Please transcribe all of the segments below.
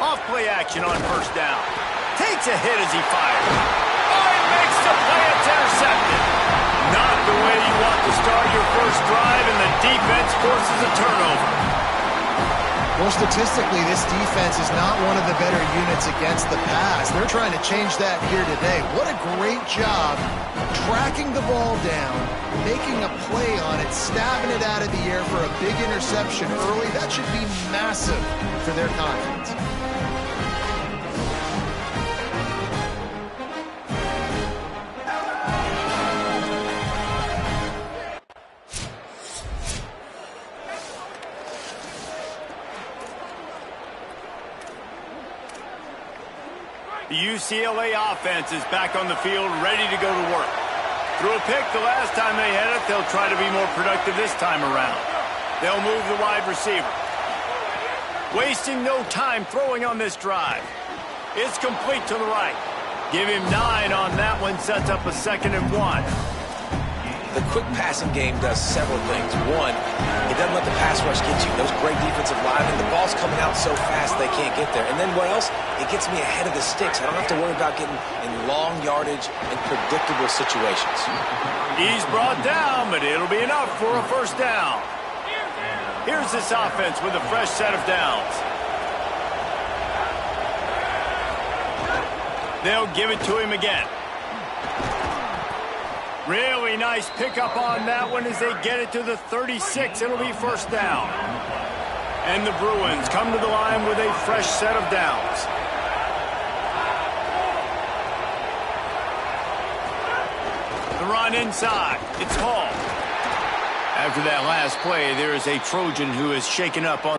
Off play action on first down. Takes a hit as he fires. Oh, he makes the play. It's intercepted. Not the way you want to start your first drive, and the defense forces a turnover. Well, statistically, this defense is not one of the better units against the pass. They're trying to change that here today. What a great job tracking the ball down, making a play on it, stabbing it out of the air for a big interception early. That should be massive for their confidence. The UCLA offense is back on the field, ready to go to work. Threw a pick the last time they had it. They'll try to be more productive this time around. They'll move the wide receiver. Wasting no time throwing on this drive. It's complete to the right. Give him 9 on that one. Sets up a 2nd and 1. The quick passing game does several things. One, it doesn't let the pass rush get you. Those great defensive linemen, the ball's coming out so fast they can't get there. And then what else? It gets me ahead of the sticks. I don't have to worry about getting in long yardage and predictable situations. He's brought down, but it'll be enough for a first down. Here's this offense with a fresh set of downs. They'll give it to him again. Really nice pickup on that one as they get it to the 36. It'll be first down. And the Bruins come to the line with a fresh set of downs. The run inside. It's Hall. After that last play, there is a Trojan who is shaken up on...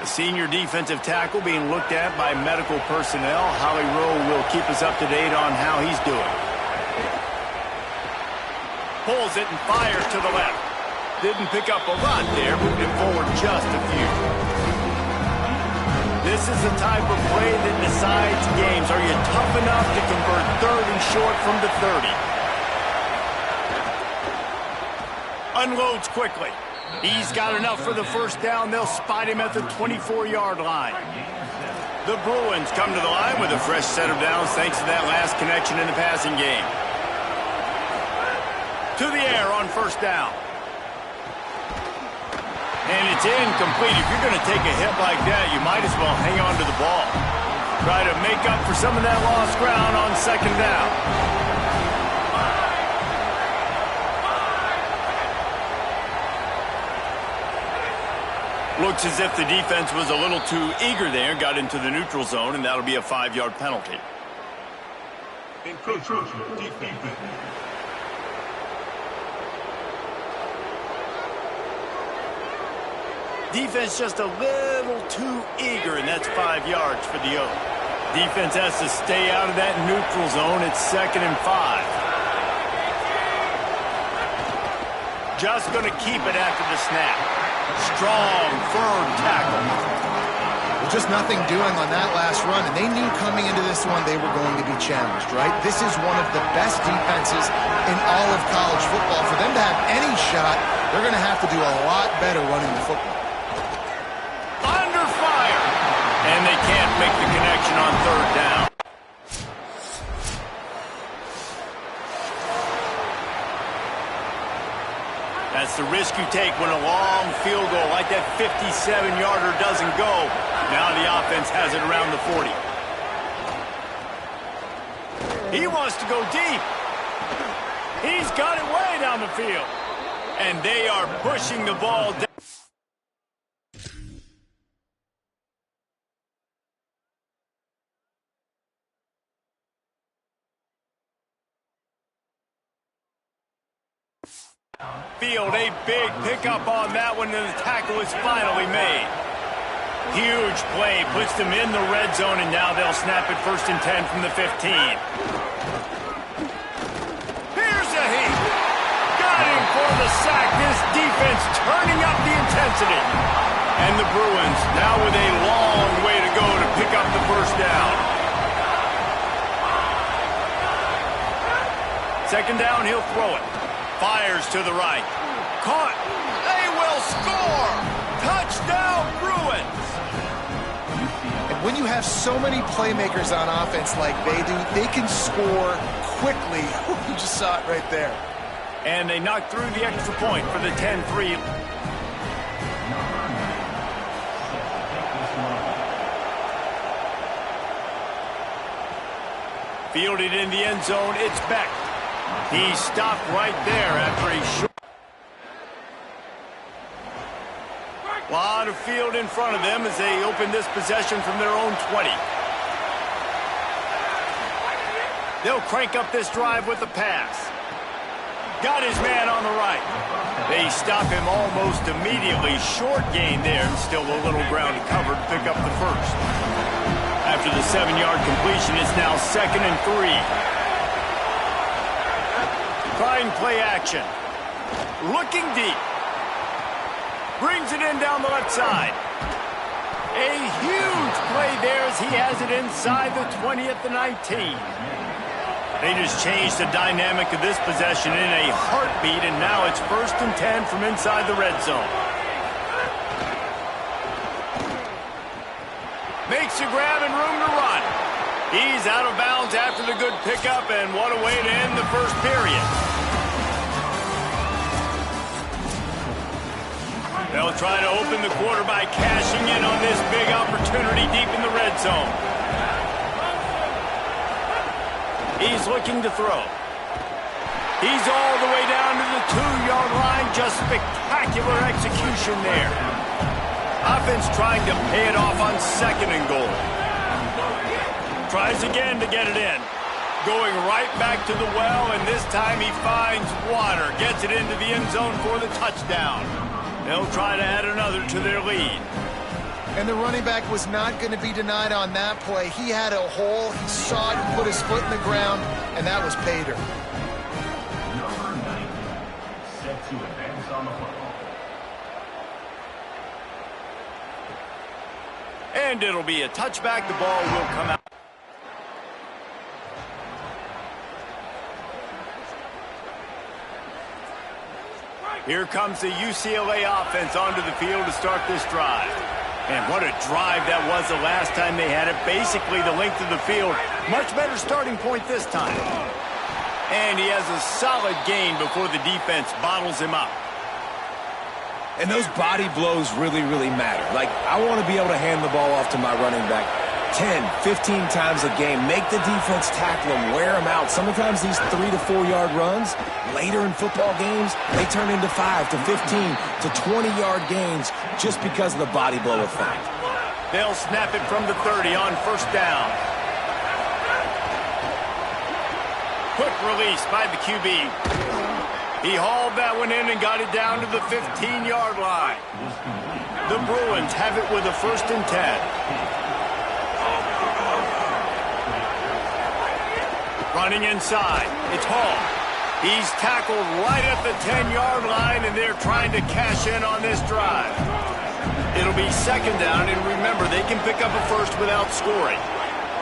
The senior defensive tackle being looked at by medical personnel. Holly Rowe will keep us up to date on how he's doing. Pulls it and fires to the left. Didn't pick up a lot there, moved it forward just a few. This is the type of play that decides games. Are you tough enough to convert 3rd and short from the 30? Unloads quickly. He's got enough for the first down. They'll spot him at the 24-yard line. The Bruins come to the line with a fresh set of downs thanks to that last connection in the passing game. To the air on first down. And it's incomplete. If you're going to take a hit like that, you might as well hang on to the ball. Try to make up for some of that lost ground on 2nd down. Looks as if the defense was a little too eager there, got into the neutral zone, and that'll be a 5-yard penalty. Defense just a little too eager, and that's 5 yards for the Oak. Defense has to stay out of that neutral zone. It's 2nd and 5. Just going to keep it after the snap. Strong, firm tackle. Well, just nothing doing on that last run, and they knew coming into this one they were going to be challenged, right? This is one of the best defenses in all of college football. For them to have any shot, they're going to have to do a lot better running the football. Under fire! And they can't make the connection on 3rd down. That's the risk you take when a long field goal like that 57-yarder doesn't go. Now the offense has it around the 40. He wants to go deep. He's got it way down the field. And they are pushing the ball down. Field, a big pickup on that one, and the tackle is finally made. Huge play, puts them in the red zone, and now they'll snap it 1st and 10 from the 15. Here's a heat. Got him for the sack. This defense turning up the intensity. And the Bruins now with a long way to go to pick up the first down. Second down, he'll throw it. Fires to the right. Caught. They will score. Touchdown, Bruins. And when you have so many playmakers on offense like they do, they can score quickly. You just saw it right there. And they knocked through the extra point for the 10-3. Fielded in the end zone, it's Beck. He stopped right there after a short. Lot of field in front of them as they open this possession from their own 20. They'll crank up this drive with a pass. Got his man on the right. They stop him almost immediately. Short gain there, and still a little ground to cover to pick up the first. After the 7-yard completion, it's now 2nd and 3. Trying play action. Looking deep. Brings it in down the left side. A huge play there as he has it inside the 20 at the 19. They just changed the dynamic of this possession in a heartbeat, and now it's 1st and 10 from inside the red zone. Makes a grab and room to run. He's out of bounds after the good pickup, and what a way to end the first period. They'll try to open the quarter by cashing in on this big opportunity deep in the red zone. He's looking to throw. He's all the way down to the 2-yard line. Just spectacular execution there. Offense trying to pay it off on 2nd and goal. Tries again to get it in. Going right back to the well, and this time he finds water. Gets it into the end zone for the touchdown. They'll try to add another to their lead. And the running back was not going to be denied on that play. He had a hole. He saw it, he put his foot in the ground, and that was pay dirt. Number 90, set to advance on the football. And it'll be a touchback. The ball will come out. Here comes the UCLA offense onto the field to start this drive. And what a drive that was the last time they had it. Basically the length of the field. Much better starting point this time. And he has a solid gain before the defense bottles him up. And those body blows really, really matter. Like, I want to be able to hand the ball off to my running back 10, 15 times a game. Make the defense tackle him, wear him out. Sometimes these 3 to 4 yard runs, later in football games, they turn into 5 to 15 to 20-yard gains just because of the body blow effect. They'll snap it from the 30 on 1st down. Quick release by the QB. He hauled that one in and got it down to the 15-yard line. The Bruins have it with a 1st and 10. Running inside, it's Hall. He's tackled right at the 10-yard line, and they're trying to cash in on this drive. It'll be 2nd down, and remember, they can pick up a first without scoring.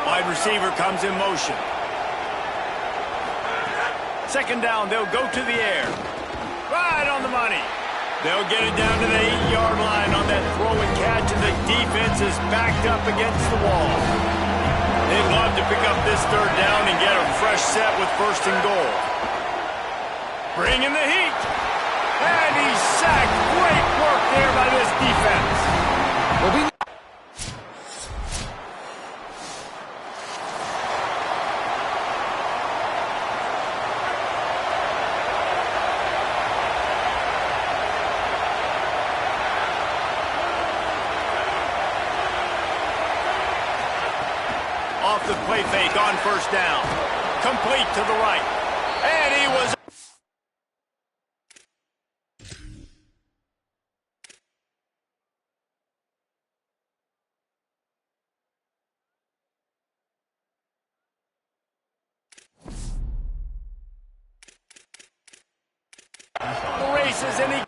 Wide receiver comes in motion. 2nd down, they'll go to the air. Right on the money. They'll get it down to the 8-yard line on that throw and catch, and the defense is backed up against the wall. They'd love to pick up this 3rd down and get a fresh set with 1st and goal. Bringing the heat. And he's sacked. Great work there by this defense. Off the play fake on 1st down. Complete to the right. And he was... the races, and he...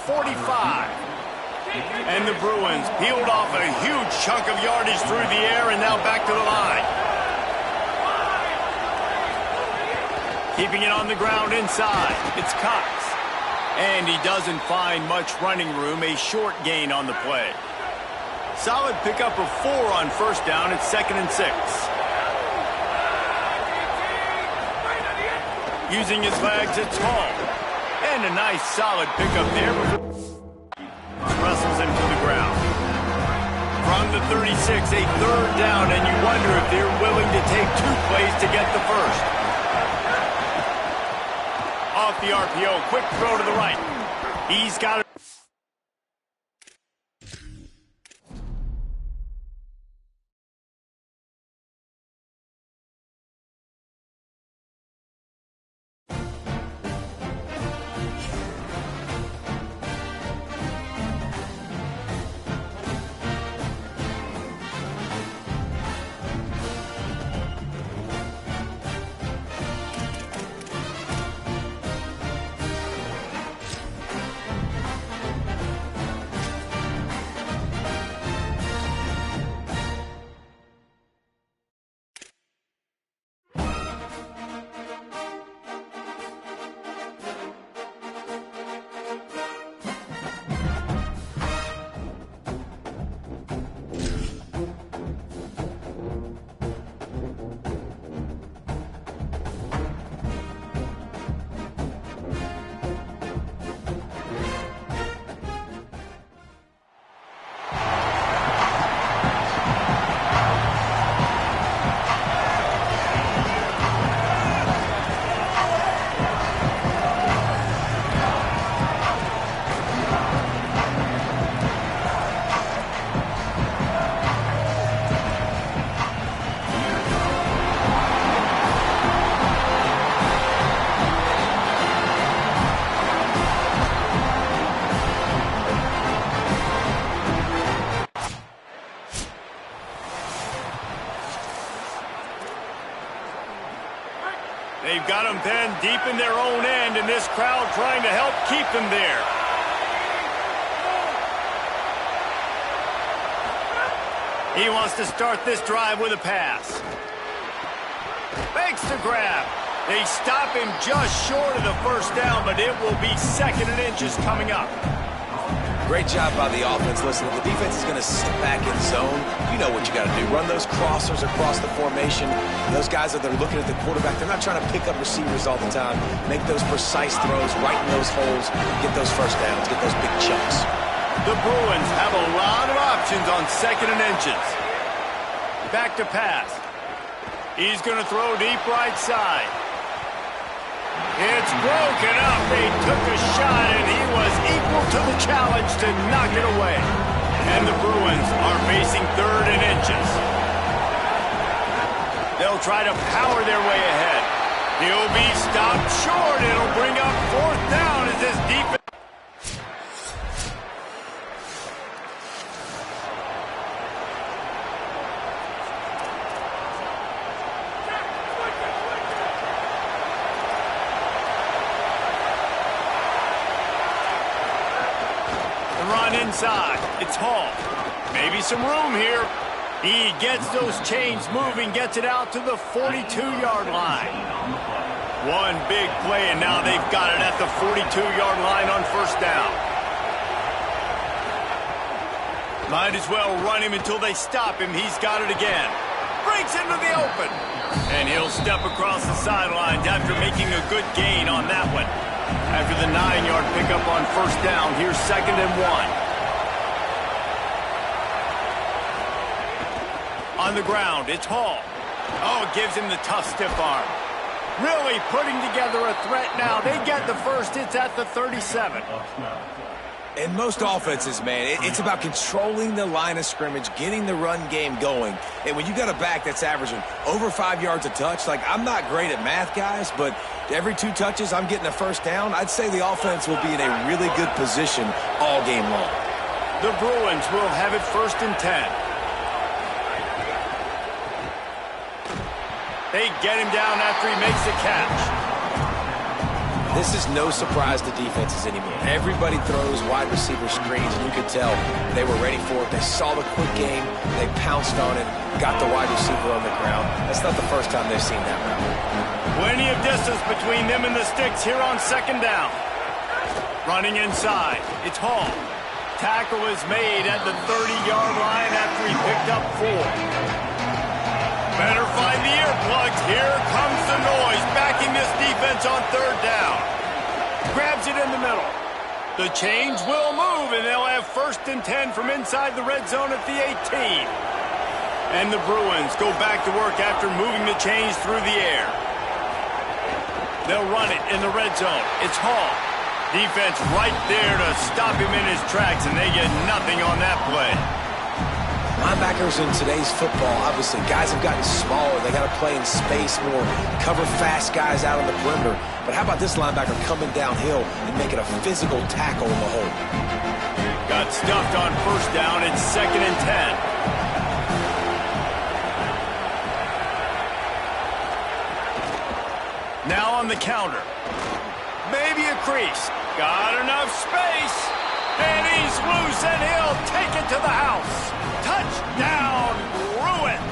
45. And the Bruins peeled off a huge chunk of yardage through the air and now back to the line. Keeping it on the ground inside. It's Cox. And he doesn't find much running room, a short gain on the play. Solid pickup of 4 on first down. It's 2nd and 6. Using his legs, it's Hall. And a nice solid pickup there before wrestles him to the ground. From the 36, a 3rd down, and you wonder if they're willing to take 2 plays to get the first. Off the RPO, quick throw to the right. He's got it. They've got them pinned deep in their own end, and this crowd trying to help keep them there. He wants to start this drive with a pass. Fakes the grab. They stop him just short of the first down, but it will be 2nd and inches coming up. Great job by the offense. Listen, the defense is going to sit back in zone. You know what you got to do. Run those crossers across the formation. Those guys that are looking at the quarterback, they're not trying to pick up receivers all the time. Make those precise throws, right in those holes, get those first downs, get those big chunks. The Bruins have a lot of options on 2nd and inches. Back to pass. He's going to throw deep right side. It's broken up. They took a shot, and he was equal to the challenge to knock it away. And the Bruins are facing 3rd and inches. They'll try to power their way ahead. He'll be stopped short. It'll bring up 4th down as this defense. Inside, it's Hall. Maybe some room here. He gets those chains moving, gets it out to the 42-yard line. One big play, and now they've got it at the 42-yard line on first down. Might as well run him until they stop him. He's got it again. Breaks into the open. And he'll step across the sidelines after making a good gain on that one. After the 9-yard pickup on first down, here's 2nd and 1. On the ground, it's Hall. Oh, it gives him the tough stiff arm. Really putting together a threat now. They get the first. It's at the 37. In most offenses, man, it's about controlling the line of scrimmage, getting the run game going. And when you got a back that's averaging over 5 yards a touch, like, I'm not great at math, guys, but every 2 touches I'm getting a first down, I'd say the offense will be in a really good position all game long. The Bruins will have it 1st and 10. They get him down after he makes the catch. This is no surprise to defenses anymore. Everybody throws wide receiver screens, and you could tell they were ready for it. They saw the quick game. They pounced on it, got the wide receiver on the ground. That's not the first time they've seen that route. Plenty of distance between them and the sticks here on second down. Running inside. It's Hall. Tackle is made at the 30-yard line after he picked up 4. Better find the earplugs. Here comes the noise, backing this defense on third down. Grabs it in the middle. The chains will move, and they'll have 1st and 10 from inside the red zone at the 18. And the Bruins go back to work after moving the chains through the air. They'll run it in the red zone. It's Hall. Defense right there to stop him in his tracks, and they get nothing on that play. Linebackers in today's football, obviously, guys have gotten smaller. They got to play in space more, cover fast guys out on the perimeter. But how about this linebacker coming downhill and making a physical tackle in the hole? Got stuffed on 1st down. It's 2nd and 10. Now on the counter. Maybe a crease. Got enough space. And he's loose, and he'll take it to the house. Touchdown, Bruins.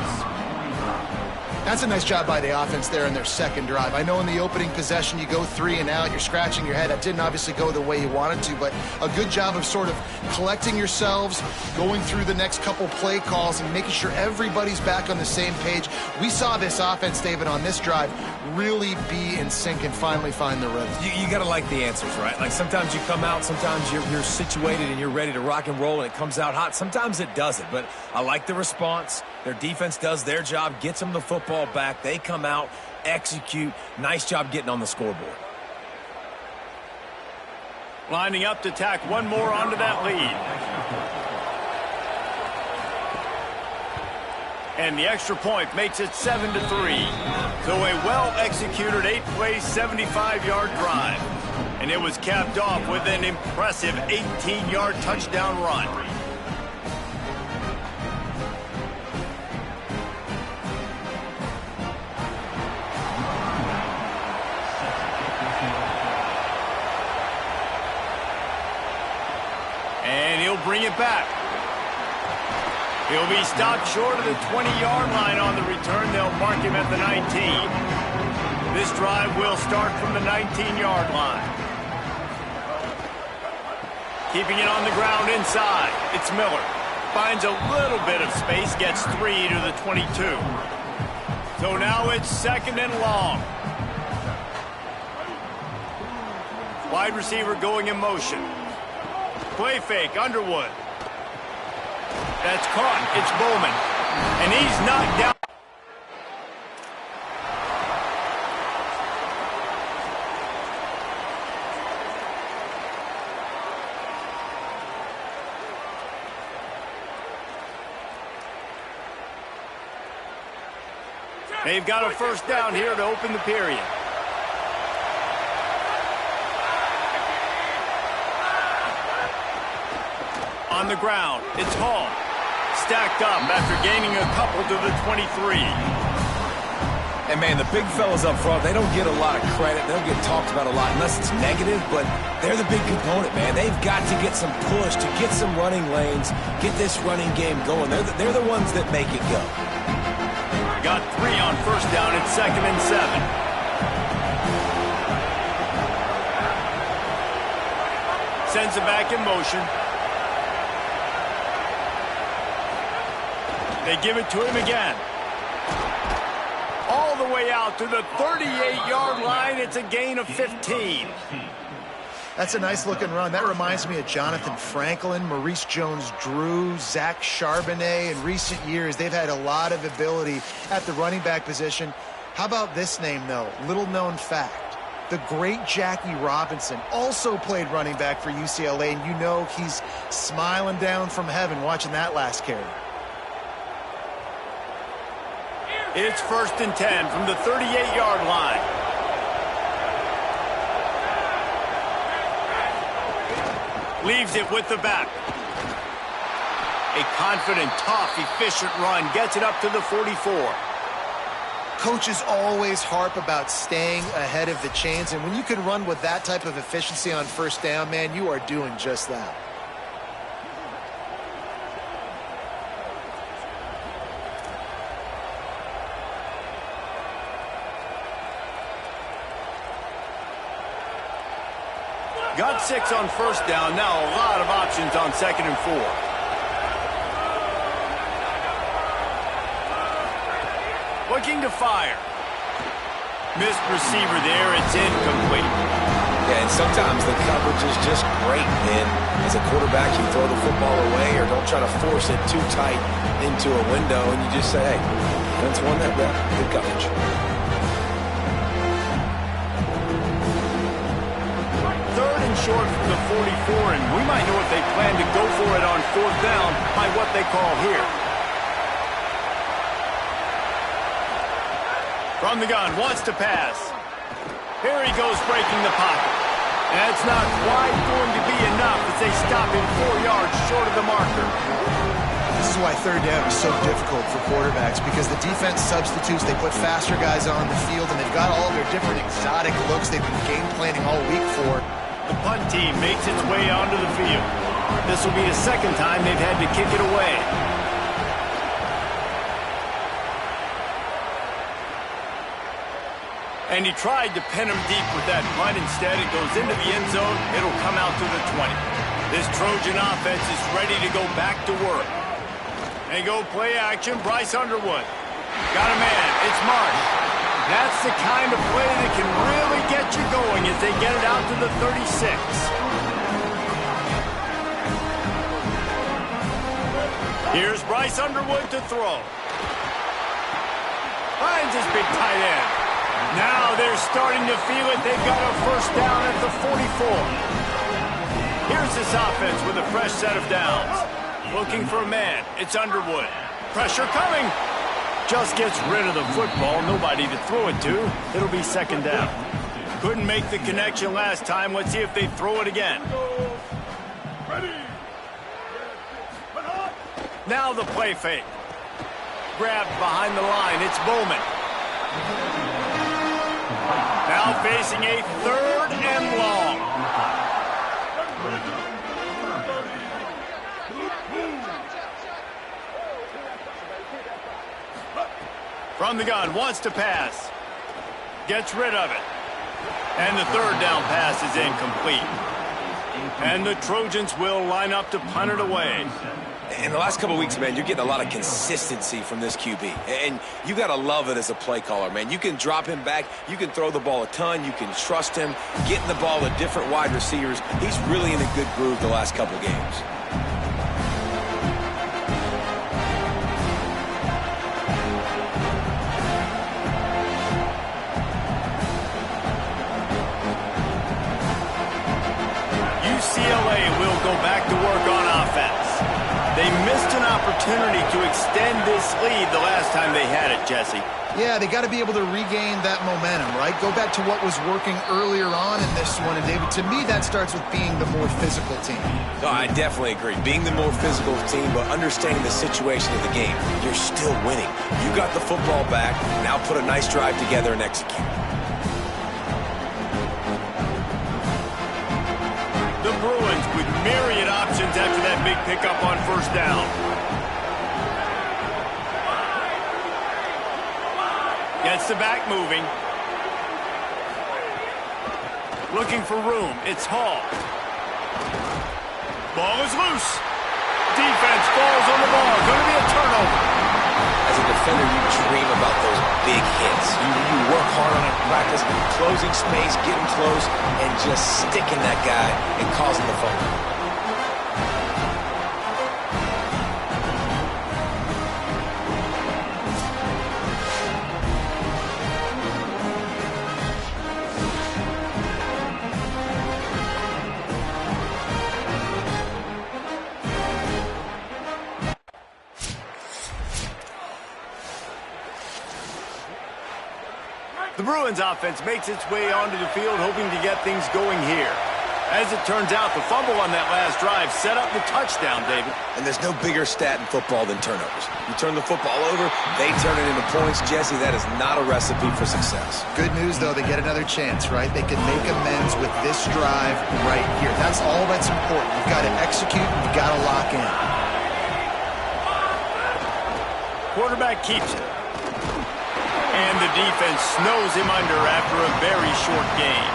That's a nice job by the offense there in their second drive. I know in the opening possession you go 3 and out, you're scratching your head. That didn't obviously go the way you wanted to, but a good job of sort of collecting yourselves, going through the next couple play calls and making sure everybody's back on the same page. We saw this offense, David, on this drive really be in sync and finally find the rhythm. You got to like the answers, right? Like sometimes you come out, sometimes you're situated and you're ready to rock and roll and it comes out hot. Sometimes it doesn't, but I like the response. Their defense does their job, gets them the football back. They come out, execute. Nice job getting on the scoreboard. Lining up to tack one more onto that lead. And the extra point makes it 7-3. So a well-executed 8-play, 75-yard drive. And it was capped off with an impressive 18-yard touchdown run. And he'll bring it back. He'll be stopped short of the 20-yard line on the return. They'll mark him at the 19. This drive will start from the 19-yard line. Keeping it on the ground inside. It's Miller. Finds a little bit of space, gets 3 to the 22. So now it's 2nd and long. Wide receiver going in motion. Play fake, Underwood. That's caught. It's Bowman. And he's knocked down. They've got a 1st down here to open the period. On the ground, it's Hall. Stacked up after gaining a couple to the 23. And, man, the big fellas up front, they don't get a lot of credit. They don't get talked about a lot unless it's negative, but they're the big component, man. They've got to get some push, to get some running lanes, get this running game going. They're the ones that make it go. Got 3 on 1st down. It's 2nd and 7. Sends it back in motion. They give it to him again. All the way out to the 38-yard line. It's a gain of 15. That's a nice-looking run. That reminds me of Jonathan Franklin, Maurice Jones-Drew, Zach Charbonnet. In recent years, they've had a lot of ability at the running back position. How about this name, though? Little-known fact. The great Jackie Robinson also played running back for UCLA, and you know he's smiling down from heaven watching that last carry. It's 1st and 10 from the 38-yard line. Leaves it with the back. A confident, tough, efficient run gets it up to the 44. coaches always harp about staying ahead of the chains, and when you can run with that type of efficiency on first down, man, you are doing just that. Got 6 on first down. Now a lot of options on 2nd and 4. Looking to fire. Missed receiver there. It's incomplete. Yeah, and sometimes the coverage is just great. And as a quarterback, you throw the football away or don't try to force it too tight into a window, and you just say, hey, defense won that bet. Good coverage. Short from the 44, and we might know if they plan to go for it on 4th down by what they call here. From the gun, wants to pass. Here he goes breaking the pocket. And it's not quite going to be enough as they stop him 4 yards short of the marker. This is why 3rd down is so difficult for quarterbacks, because the defense substitutes, they put faster guys on the field, and they've got all their different exotic looks they've been game planning all week for. The punt team makes its way onto the field. This will be the 2nd time they've had to kick it away. And he tried to pin him deep with that punt. Instead, it goes into the end zone. It'll come out to the 20. This Trojan offense is ready to go back to work. They go play action. Bryce Underwood. Got a man. It's Marsh. That's the kind of play that can really get you going as they get it out to the 36. Here's Bryce Underwood to throw. Finds his big tight end. Now they're starting to feel it. They've got a first down at the 44. Here's this offense with a fresh set of downs. Looking for a man. It's Underwood. Pressure coming. Just gets rid of the football. Nobody to throw it to. It'll be 2nd down. Couldn't make the connection last time. Let's see if they throw it again. Now the play fake. Grabbed behind the line. It's Bowman. Now facing a 3rd and long. From the gun, wants to pass. Gets rid of it. And the 3rd down pass is incomplete. And the Trojans will line up to punt it away. In the last couple of weeks, man, you're getting a lot of consistency from this QB. And you got to love it as a play caller, man. You can drop him back. You can throw the ball a ton. You can trust him. Getting the ball to different wide receivers. He's really in a good groove the last couple games. UCLA will go back to work on offense. They missed an opportunity to extend this lead the last time they had it, Jesse. Yeah, they got to be able to regain that momentum, right? Go back to what was working earlier on in this one. And, David, to me, that starts with being the more physical team. No, I definitely agree. Being the more physical team, but understanding the situation of the game. You're still winning. You got the football back. Now put a nice drive together and execute. The Bruins with myriad options after that big pickup on first down. Gets the back moving. Looking for room. It's Hall. Ball is loose. Defense falls on the ball. Going to be a turnover. As a defender, you dream about those big hits. You work hard on it in practice, closing space, getting close, and just sticking that guy and causing the fumble. The Bruins offense makes its way onto the field, hoping to get things going here. As it turns out, the fumble on that last drive set up the touchdown, David. And there's no bigger stat in football than turnovers. You turn the football over, they turn it into points. Jesse, that is not a recipe for success. Good news, though, they get another chance, right? They can make amends with this drive right here. That's all that's important. You've got to execute, and you've got to lock in. Quarterback keeps it. And the defense snows him under after a very short game.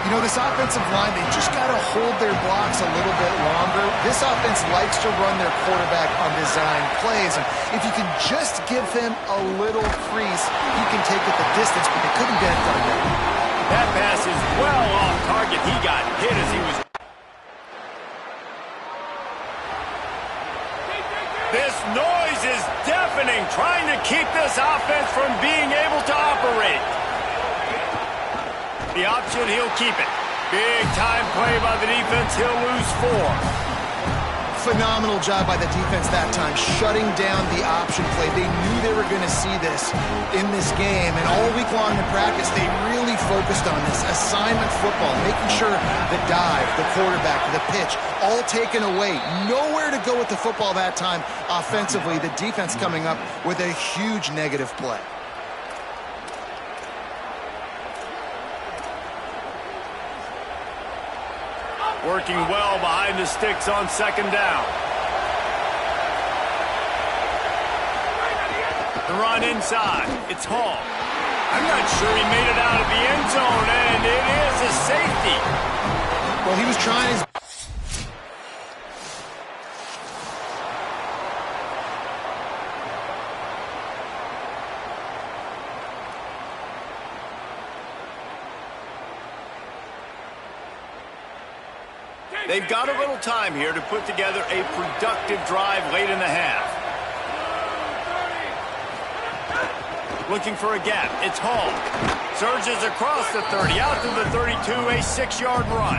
You know, this offensive line, they just got to hold their blocks a little bit longer. This offense likes to run their quarterback on design plays. And if you can just give him a little crease, he can take it the distance, but they couldn't get it done there. That pass is well off target. He got hit as he was. This noise is deafening, trying to keep this offense from being able to operate. The option, he'll keep it. Big time play by the defense. He'll lose 4. Phenomenal job by the defense that time, shutting down the option play. They knew they were going to see this in this game, and all week long in practice, they really focused on this assignment football, making sure the dive, the quarterback, the pitch, all taken away. Nowhere to go with the football that time offensively. The defense coming up with a huge negative play. Working well behind the sticks on second down. The run inside. It's Hall. I'm not sure he made it out of the end zone, and it is a safety. Well, he was trying his... They've got a little time here to put together a productive drive late in the half. Looking for a gap. It's Hall. Surges across the 30, out to the 32, a 6-yard run.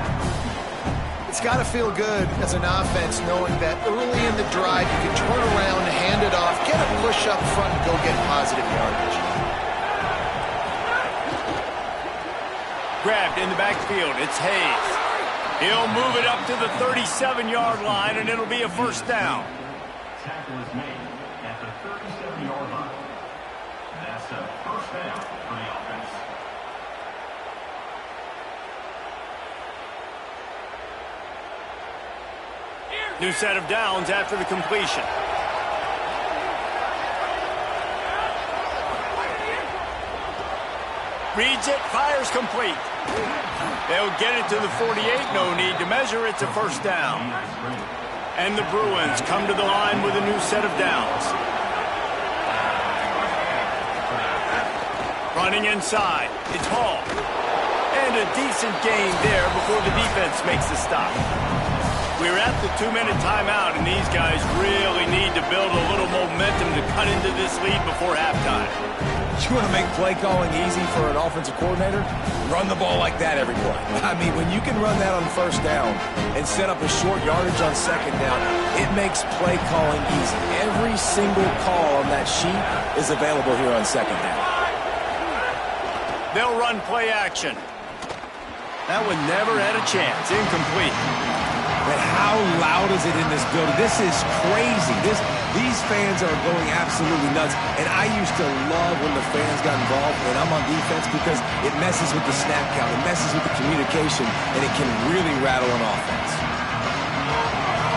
It's got to feel good as an offense knowing that early in the drive you can turn around, hand it off, get a push up front, and go get positive yardage. Grabbed in the backfield. It's Hayes. He'll move it up to the 37-yard line, and it'll be a first down. Tackle is made at the 37-yard line. That's a first down for the offense. New set of downs after the completion. Reads it, fires complete. They'll get it to the 48, no need to measure, it's a first down. And the Bruins come to the line with a new set of downs. Running inside, it's Hall. And a decent gain there before the defense makes the stop. We're at the 2-minute timeout, and these guys really need to build a little momentum to cut into this lead before halftime. You want to make play calling easy for an offensive coordinator? Run the ball like that every play. I mean, when you can run that on first down and set up a short yardage on second down, it makes play calling easy. Every single call on that sheet is available here on second down. They'll run play action. That one never had a chance. Incomplete. But how loud is it in this building? This is crazy. These fans are going absolutely nuts. And I used to love when the fans got involved when I'm on defense because it messes with the snap count. It messes with the communication, and it can really rattle an offense.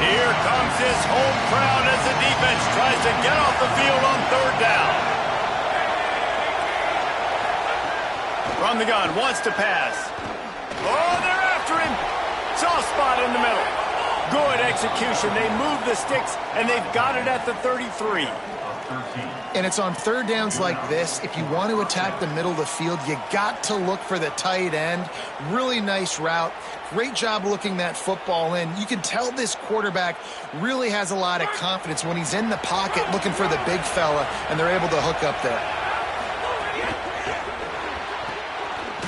Here comes this home crowd as the defense tries to get off the field on third down. Run the gun, wants to pass. Oh, they're after him. Soft spot in the middle. Good execution. They move the sticks, and they've got it at the 33. And it's on third downs like this. If you want to attack the middle of the field, you got to look for the tight end. Really nice route. Great job looking that football in. You can tell this quarterback really has a lot of confidence when he's in the pocket looking for the big fella, and they're able to hook up there.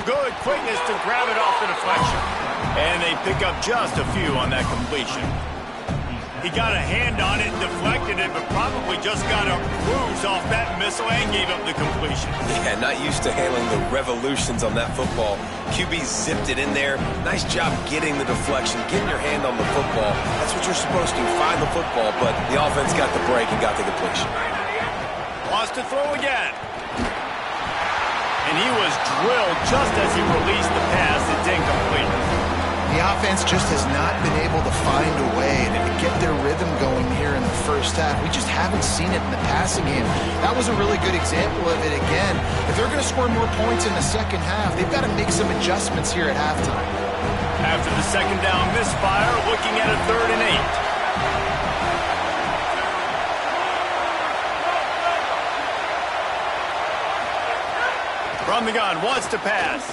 Good quickness to grab it off the deflection. And they pick up just a few on that completion. He got a hand on it and deflected it, but probably just got a bruise off that missile and gave up the completion. Yeah, not used to handling the revolutions on that football. QB zipped it in there. Nice job getting the deflection, getting your hand on the football. That's what you're supposed to, find the football, but the offense got the break and got the completion. Wants to throw again. And he was drilled just as he released the pass. It's incomplete. The offense just has not been able to find a way to get their rhythm going here in the first half. We just haven't seen it in the passing game. That was a really good example of it again. If they're going to score more points in the second half, they've got to make some adjustments here at halftime. After the second down misfire, looking at a 3rd and 8. From the gun, wants to pass.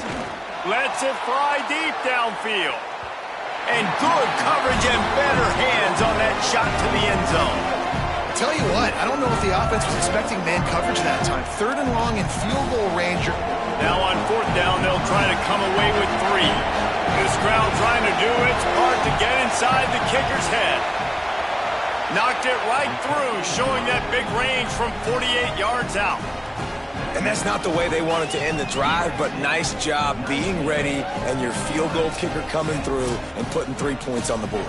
Lets it fly deep downfield. And good coverage and better hands on that shot to the end zone. Tell you what, I don't know if the offense was expecting man coverage that time. 3rd and long in field goal range. Now on 4th down, they'll try to come away with 3. This crowd trying to do its part to get inside the kicker's head. Knocked it right through, showing that big range from 48 yards out. And that's not the way they wanted to end the drive, but nice job being ready and your field goal kicker coming through and putting 3 points on the board.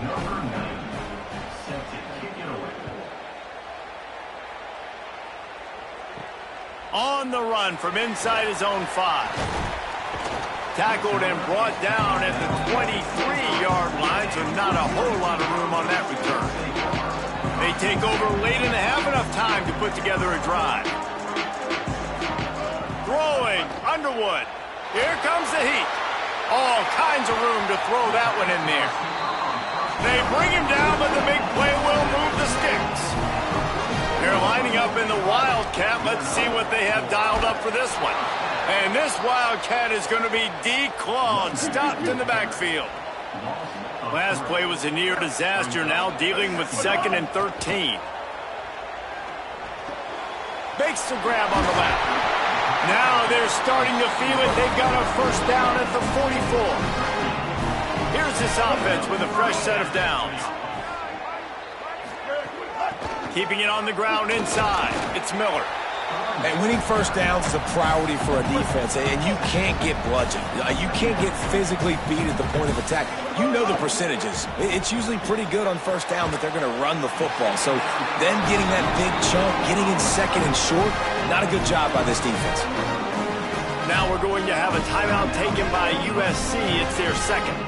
Number 9, set to kick it away. On the run from inside his own 5. Tackled and brought down at the 23-yard line, so not a whole lot of room on that return. They take over late and have enough time to put together a drive. Throwing, Underwood. Here comes the heat. All kinds of room to throw that one in there. They bring him down, but the big play will move the sticks. They're lining up in the Wildcat. Let's see what they have dialed up for this one. And this Wildcat is going to be declawed, stopped in the backfield. Last play was a near disaster, now dealing with 2nd and 13. Makes the grab on the left. Now they're starting to feel it. They've got a 1st down at the 44. Here's this offense with a fresh set of downs. Keeping it on the ground inside. It's Miller. And winning 1st downs is a priority for a defense, and you can't get bludgeoned. You can't get physically beat at the point of attack. You know the percentages. It's usually pretty good on 1st down that they're going to run the football. So then getting that big chunk, getting in 2nd and short, not a good job by this defense. Now we're going to have a timeout taken by USC. It's their 2nd.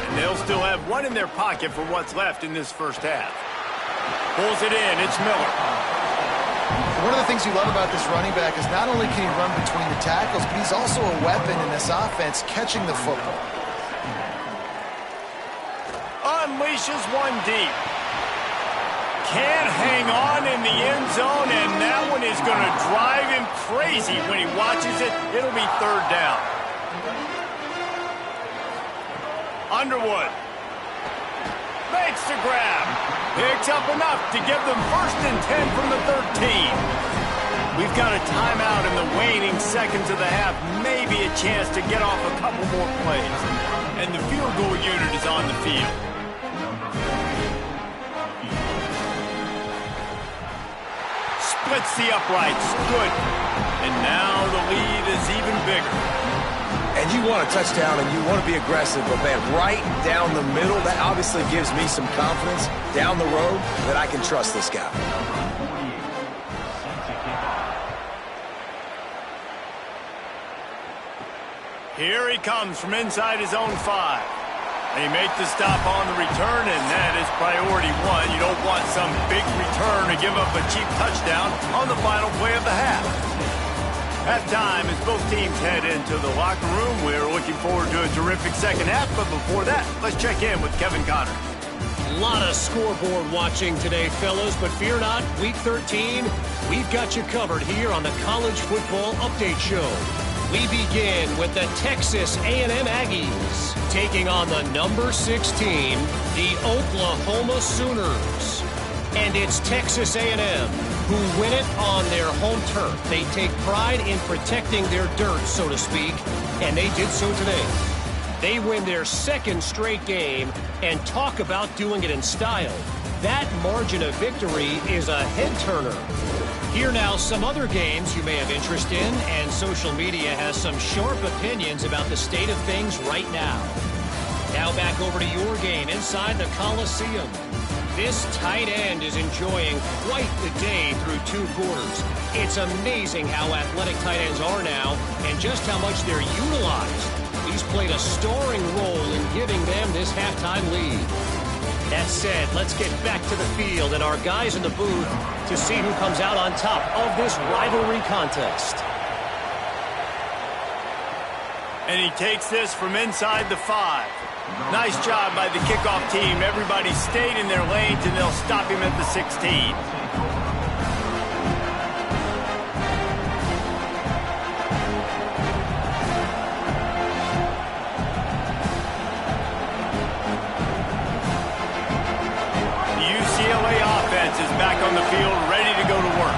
And they'll still have one in their pocket for what's left in this first half. Pulls it in. It's Miller. One of the things you love about this running back is not only can he run between the tackles, but he's also a weapon in this offense catching the football. Unleashes one deep. Can't hang on in the end zone, and that one is going to drive him crazy when he watches it. It'll be 3rd down. Underwood makes the grab. Picks up enough to give them 1st and 10 from the 13. We've got a timeout in the waning seconds of the half. Maybe a chance to get off a couple more plays. And the field goal unit is on the field. Splits the uprights. Good. And now the lead is even bigger. And you want a touchdown and you want to be aggressive, but man, right down the middle, that obviously gives me some confidence down the road that I can trust this guy. Here he comes from inside his own 5. They make the stop on the return, and that is priority 1. You don't want some big return to give up a cheap touchdown on the final play of the half. Halftime as both teams head into the locker room. We're looking forward to a terrific second half, but before that, let's check in with Kevin Connor. A lot of scoreboard watching today, fellas, but fear not, Week 13, we've got you covered here on the College Football Update Show. We begin with the Texas A&M Aggies taking on the number 6 team, the Oklahoma Sooners. And it's Texas A&M who win it on their home turf. They take pride in protecting their dirt, so to speak, and they did so today. They win their second straight game, and talk about doing it in style. That margin of victory is a head-turner. Here now, some other games you may have interest in, and social media has some sharp opinions about the state of things right now. Now back over to your game inside the Coliseum. This tight end is enjoying quite the day through 2 quarters. It's amazing how athletic tight ends are now and just how much they're utilized. He's played a starring role in giving them this halftime lead. That said, let's get back to the field and our guys in the booth to see who comes out on top of this rivalry contest. And he takes this from inside the 5. Nice job by the kickoff team. Everybody stayed in their lanes, and they'll stop him at the 16. Is back on the field, ready to go to work.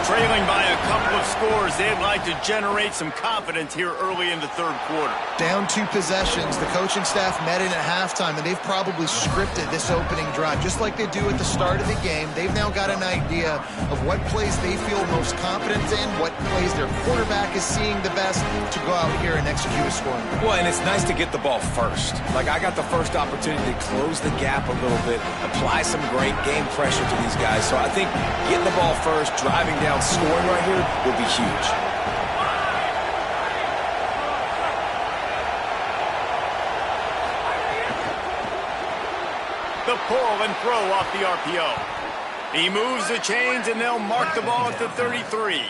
Trailing by a couple of scores, they'd like to generate some confidence here early in the 3rd quarter. Down 2 possessions, the coaching staff met in at halftime, and they've probably scripted this opening drive, just like they do at the start of the game. They've now got an idea of what plays they feel most confident in, what plays their quarterback is seeing the best to go out here and execute a scoring. Well, and it's nice to get the ball first. Like, I got the first opportunity to close the gap a little bit, apply some great game pressure to these guys. So I think getting the ball first, driving down, scoring right here will be huge. The pull and throw off the RPO. He moves the chains, and they'll mark the ball at the 33.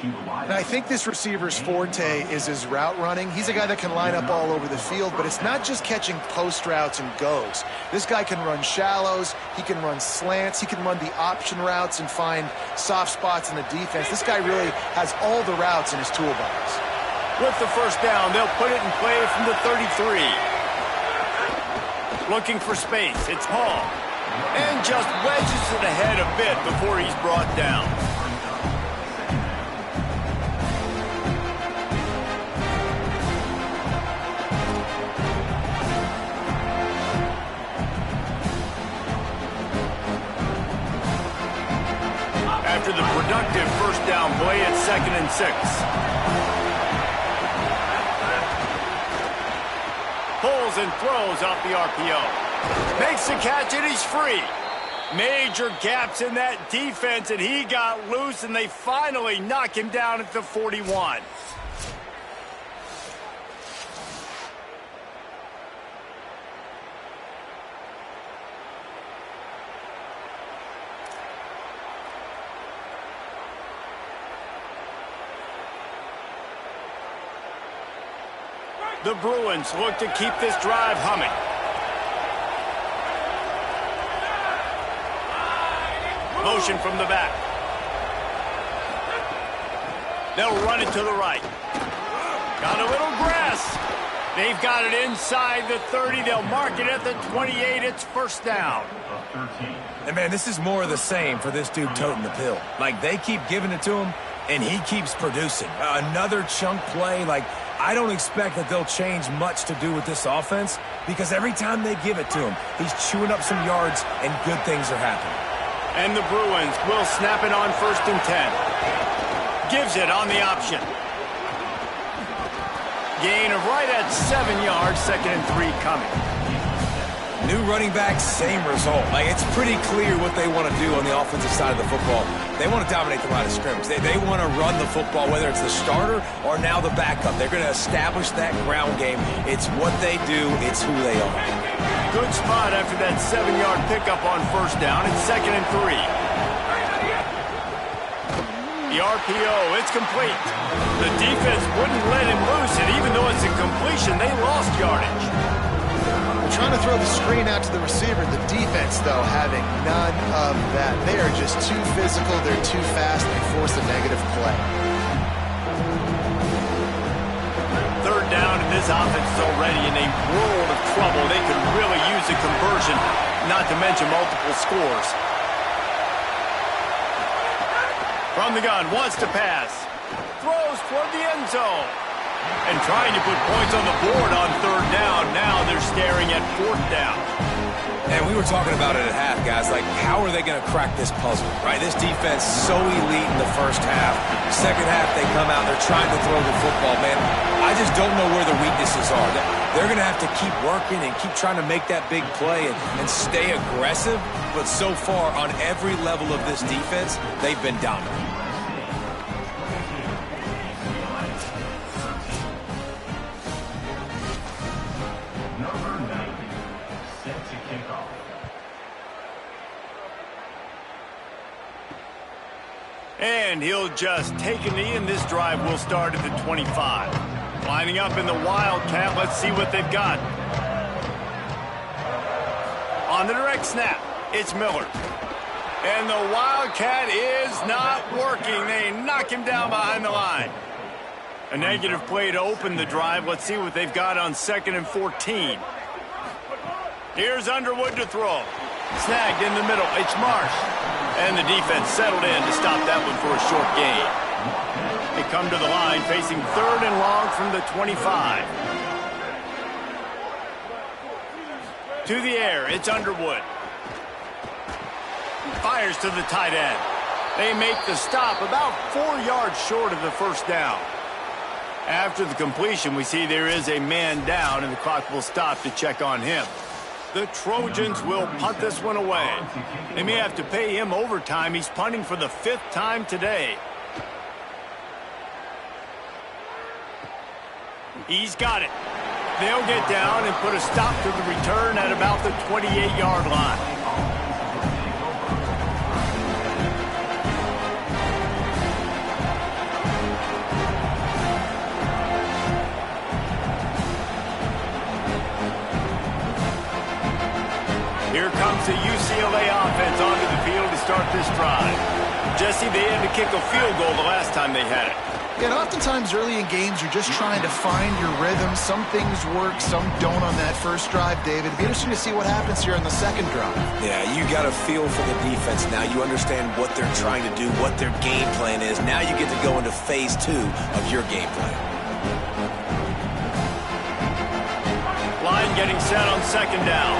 And I think this receiver's forte is his route running. He's a guy that can line up all over the field, but it's not just catching post routes and goes. This guy can run shallows, he can run slants, he can run the option routes and find soft spots in the defense. This guy really has all the routes in his toolbox. With the first down, they'll put it in play from the 33. Looking for space, it's Hall. And just wedges it ahead a bit before he's brought down. After the productive first down play at 2nd and 6. Pulls and throws off the RPO. Makes the catch, and he's free. Major gaps in that defense, and he got loose, and they finally knock him down at the 41. The Bruins look to keep this drive humming. Motion from the back. They'll run it to the right. Got a little grass. They've got it inside the 30. They'll mark it at the 28. It's first down. And, man, this is more of the same for this dude toting the pill. Like, they keep giving it to him, and he keeps producing. Another chunk play, like, I don't expect that they'll change much to do with this offense because every time they give it to him, he's chewing up some yards and good things are happening. And the Bruins will snap it on 1st and 10. Gives it on the option. Gain of right at 7 yards, 2nd and 3 coming. New running back, same result. Like, it's pretty clear what they want to do on the offensive side of the football. They want to dominate the line of scrimmage. They want to run the football, whether it's the starter or now the backup. They're going to establish that ground game. It's what they do. It's who they are. Good spot after that 7-yard pickup on first down. It's 2nd and 3. The RPO, it's complete. The defense wouldn't let him loose, and even though it's a completion, they lost yardage. Trying to throw the screen out to the receiver. The defense, though, having none of that. They are just too physical. They're too fast. They force a negative play. 3rd down, and this offense is already in a world of trouble. They could really use a conversion, not to mention multiple scores. From the gun, wants to pass. Throws toward the end zone. And trying to put points on the board on third down. Now they're staring at fourth down. And we were talking about it at half, guys. Like, how are they going to crack this puzzle, right? This defense so elite in the first half. Second half, they come out, they're trying to throw the football, man. I just don't know where the weaknesses are. They're going to have to keep working and keep trying to make that big play and stay aggressive. But so far, on every level of this defense, they've been dominant. And he'll just take a knee, and this drive will start at the 25. Lining up in the Wildcat, let's see what they've got. On the direct snap, it's Miller. And the Wildcat is not working. They knock him down behind the line. A negative play to open the drive. Let's see what they've got on 2nd and 14. Here's Underwood to throw. Snagged in the middle. It's Marsh. And the defense settled in to stop that one for a short gain. They come to the line facing 3rd and long from the 25. To the air, it's Underwood. Fires to the tight end. They make the stop about 4 yards short of the first down. After the completion, we see there is a man down, and the clock will stop to check on him. The Trojans will punt this one away. They may have to pay him overtime. He's punting for the 5th time today. He's got it. They'll get down and put a stop to the return at about the 28-yard line. Here comes the UCLA offense onto the field to start this drive. Jesse, they had to kick a field goal the last time they had it. Yeah, and oftentimes early in games, you're just trying to find your rhythm. Some things work, some don't on that first drive, David. It'd be interesting to see what happens here on the second drive. Yeah, you got a feel for the defense now. You understand what they're trying to do, what their game plan is. Now you get to go into phase 2 of your game plan. Line getting set on 2nd down.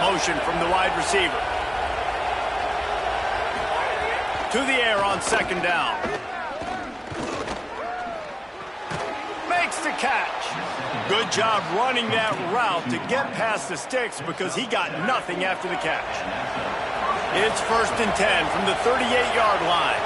Motion from the wide receiver. To the air on 2nd down. Makes the catch. Good job running that route to get past the sticks because he got nothing after the catch. It's 1st and 10 from the 38-yard line.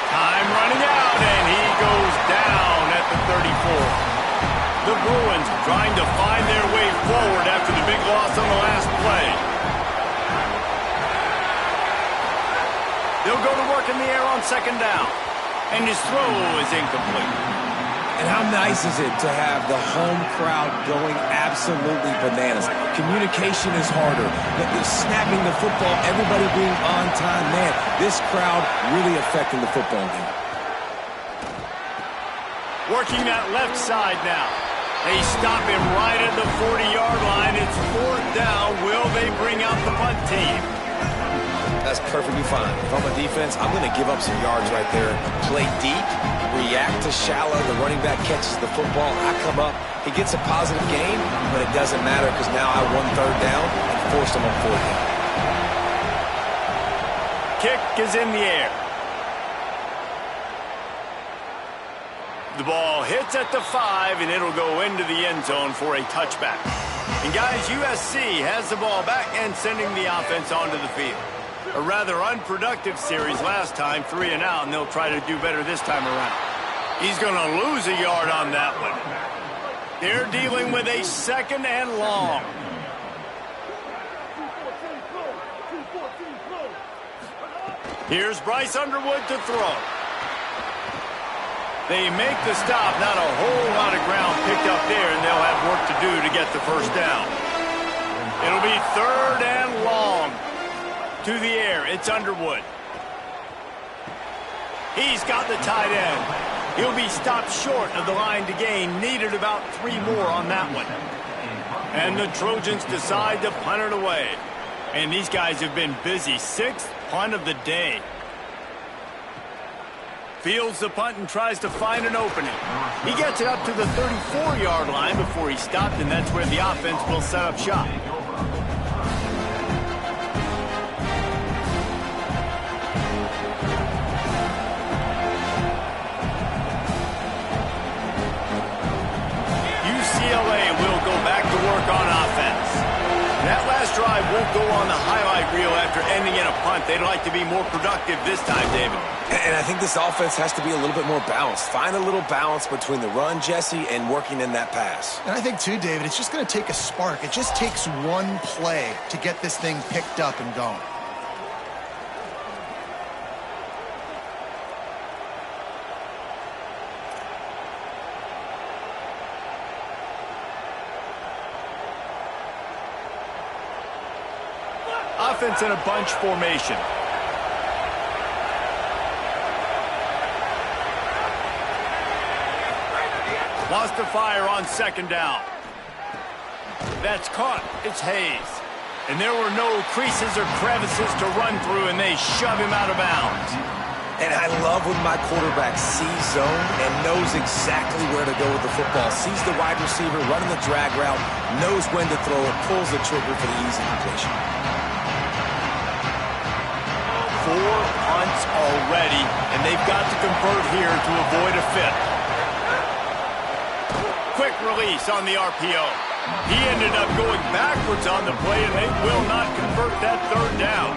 Time running out, and he goes down at the 34. The Bruins trying to find their way forward after the big loss on the last play. They'll go to work in the air on 2nd down. And his throw is incomplete. And how nice is it to have the home crowd going absolutely bananas? Communication is harder. Snapping the football, everybody being on time. Man, this crowd really affecting the football game. Working that left side now. They stop him right at the 40-yard line. It's 4th down. Will they bring out the punt team? That's perfectly fine. If I'm a defense, I'm going to give up some yards right there. Play deep, react to shallow. The running back catches the football. I come up. He gets a positive gain, but it doesn't matter because now I won 3rd down and forced him on 4th down. Kick is in the air. The ball hits at the 5, and it'll go into the end zone for a touchback. And guys, USC has the ball back and sending the offense onto the field. A rather unproductive series last time, 3 and out, and they'll try to do better this time around. He's going to lose a yard on that one. They're dealing with a 2nd and long. Here's Bryce Underwood to throw. They make the stop. Not a whole lot of ground picked up there, and they'll have work to do to get the first down. It'll be 3rd and long. To the air, it's Underwood. He's got the tight end. He'll be stopped short of the line to gain. Needed about 3 more on that one. And the Trojans decide to punt it away. And these guys have been busy. 6th punt of the day. Fields the punt and tries to find an opening. He gets it up to the 34-yard line before he stopped, and that's where the offense will set up shop. UCLA will go back to work on offense. That last drive won't go on the highlight reel after ending in a punt. They'd like to be more productive this time, David. And I think this offense has to be a little bit more balanced. Find a little balance between the run, Jesse, and working in that pass. And I think, too, David, it's just going to take a spark. It just takes one play to get this thing picked up and going. Offense in a bunch formation. Lost the fire on 2nd down. That's caught. It's Hayes. And there were no creases or crevices to run through, and they shove him out of bounds. And I love when my quarterback sees zone and knows exactly where to go with the football. Sees the wide receiver running the drag route, knows when to throw it, pulls the trigger for the easy completion. 4 punts already, and they've got to convert here to avoid a 5th. Quick release on the RPO. He ended up going backwards on the play, and they will not convert that 3rd down.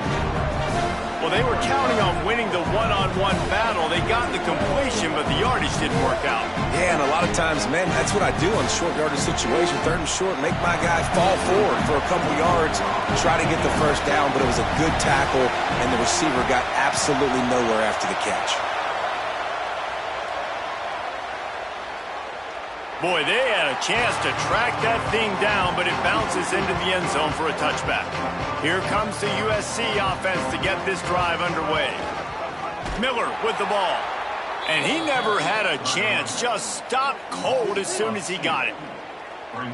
Well, they were counting on winning the one-on-one battle. They got the completion, but the yardage didn't work out. Yeah, and a lot of times, man, that's what I do on short yardage situation. 3rd and short, make my guy fall forward for a couple yards, try to get the 1st down, but it was a good tackle, and the receiver got absolutely nowhere after the catch. Boy, they had a chance to track that thing down, but it bounces into the end zone for a touchback. Here comes the USC offense to get this drive underway. Miller with the ball. And he never had a chance. Just stopped cold as soon as he got it.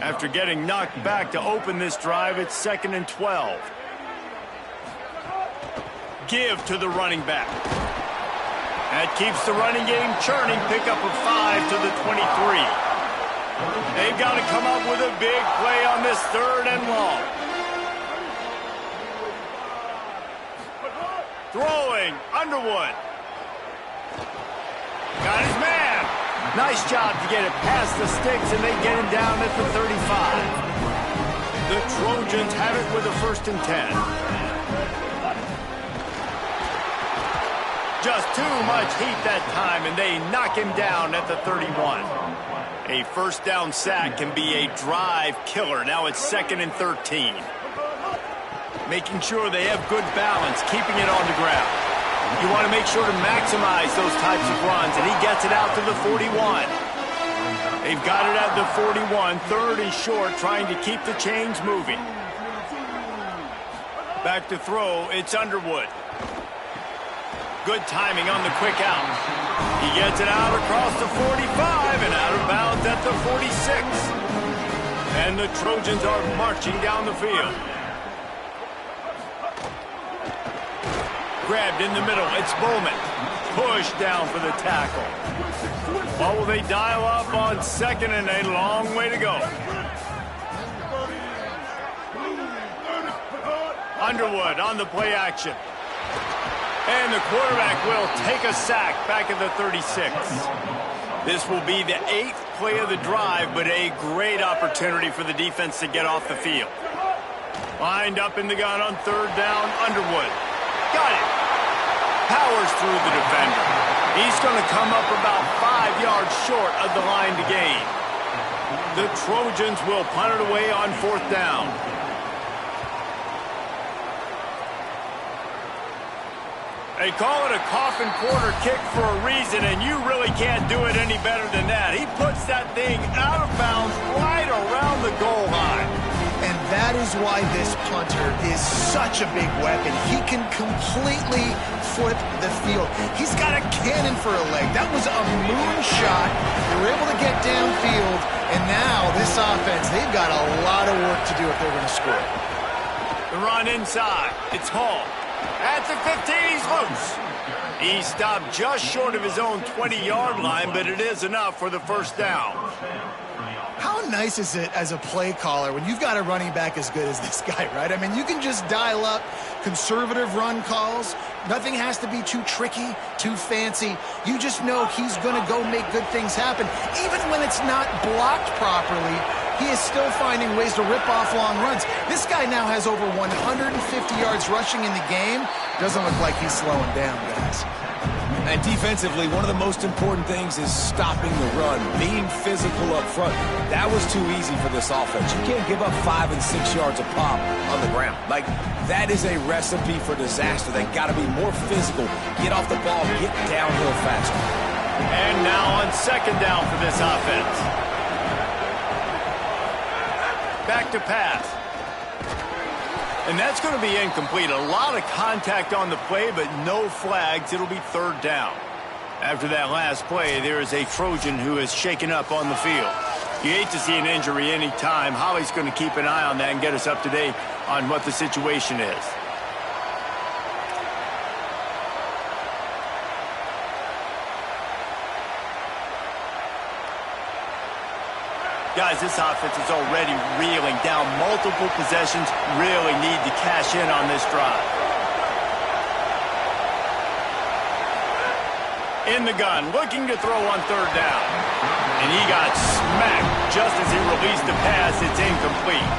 After getting knocked back to open this drive, it's 2nd and 12. Give to the running back. That keeps the running game churning. Pick up of 5 to the 23. They've got to come up with a big play on this 3rd and long. Throwing, Underwood. Got his man. Nice job to get it past the sticks, and they get him down at the 35. The Trojans have it with a 1st and 10. Just too much heat that time, and they knock him down at the 31. A 1st down sack can be a drive killer. Now it's 2nd and 13. Making sure they have good balance, keeping it on the ground. You want to make sure to maximize those types of runs, and he gets it out to the 41. They've got it at the 41, 3rd and short, trying to keep the chains moving. Back to throw, it's Underwood. Good timing on the quick out. He gets it out across the 45 and out of bounds at the 46. And the Trojans are marching down the field. Grabbed in the middle. It's Bowman. Pushed down for the tackle. Well, will they dial up on 2nd and a long way to go? Underwood on the play action. And the quarterback will take a sack back at the 36. This will be the 8th play of the drive, but a great opportunity for the defense to get off the field. Lined up in the gun on 3rd down, Underwood. Got it. Powers through the defender. He's going to come up about 5 yards short of the line to gain. The Trojans will punt it away on 4th down. They call it a coffin quarter kick for a reason, and you really can't do it any better than that. He puts that thing out of bounds right around the goal line. And that is why this punter is such a big weapon. He can completely flip the field. He's got a cannon for a leg. That was a moonshot. There were able to get downfield, and now this offense, they've got a lot of work to do if they're going to score. The run inside. It's Hall. At the 15, he's loose. He stopped just short of his own 20-yard line, but it is enough for the first down. How nice is it as a play caller when you've got a running back as good as this guy, right? I mean, you can just dial up conservative run calls. Nothing has to be too tricky, too fancy. You just know he's going to go make good things happen. Even when it's not blocked properly, he is still finding ways to rip off long runs. This guy now has over 150 yards rushing in the game. Doesn't look like he's slowing down, guys. And defensively, one of the most important things is stopping the run, being physical up front. That was too easy for this offense. You can't give up 5 and 6 yards a pop on the ground. Like, that is a recipe for disaster. They got to be more physical, get off the ball, get downhill faster. And now on second down for this offense. Back to pass. And that's going to be incomplete. A lot of contact on the play, but no flags. It'll be third down. After that last play, there is a Trojan who is shaken up on the field. You hate to see an injury any time. Holly's going to keep an eye on that and get us up to date on what the situation is. Guys, this offense is already reeling down multiple possessions. Really need to cash in on this drive. In the gun, looking to throw on third down. And he got smacked just as he released the pass. It's incomplete.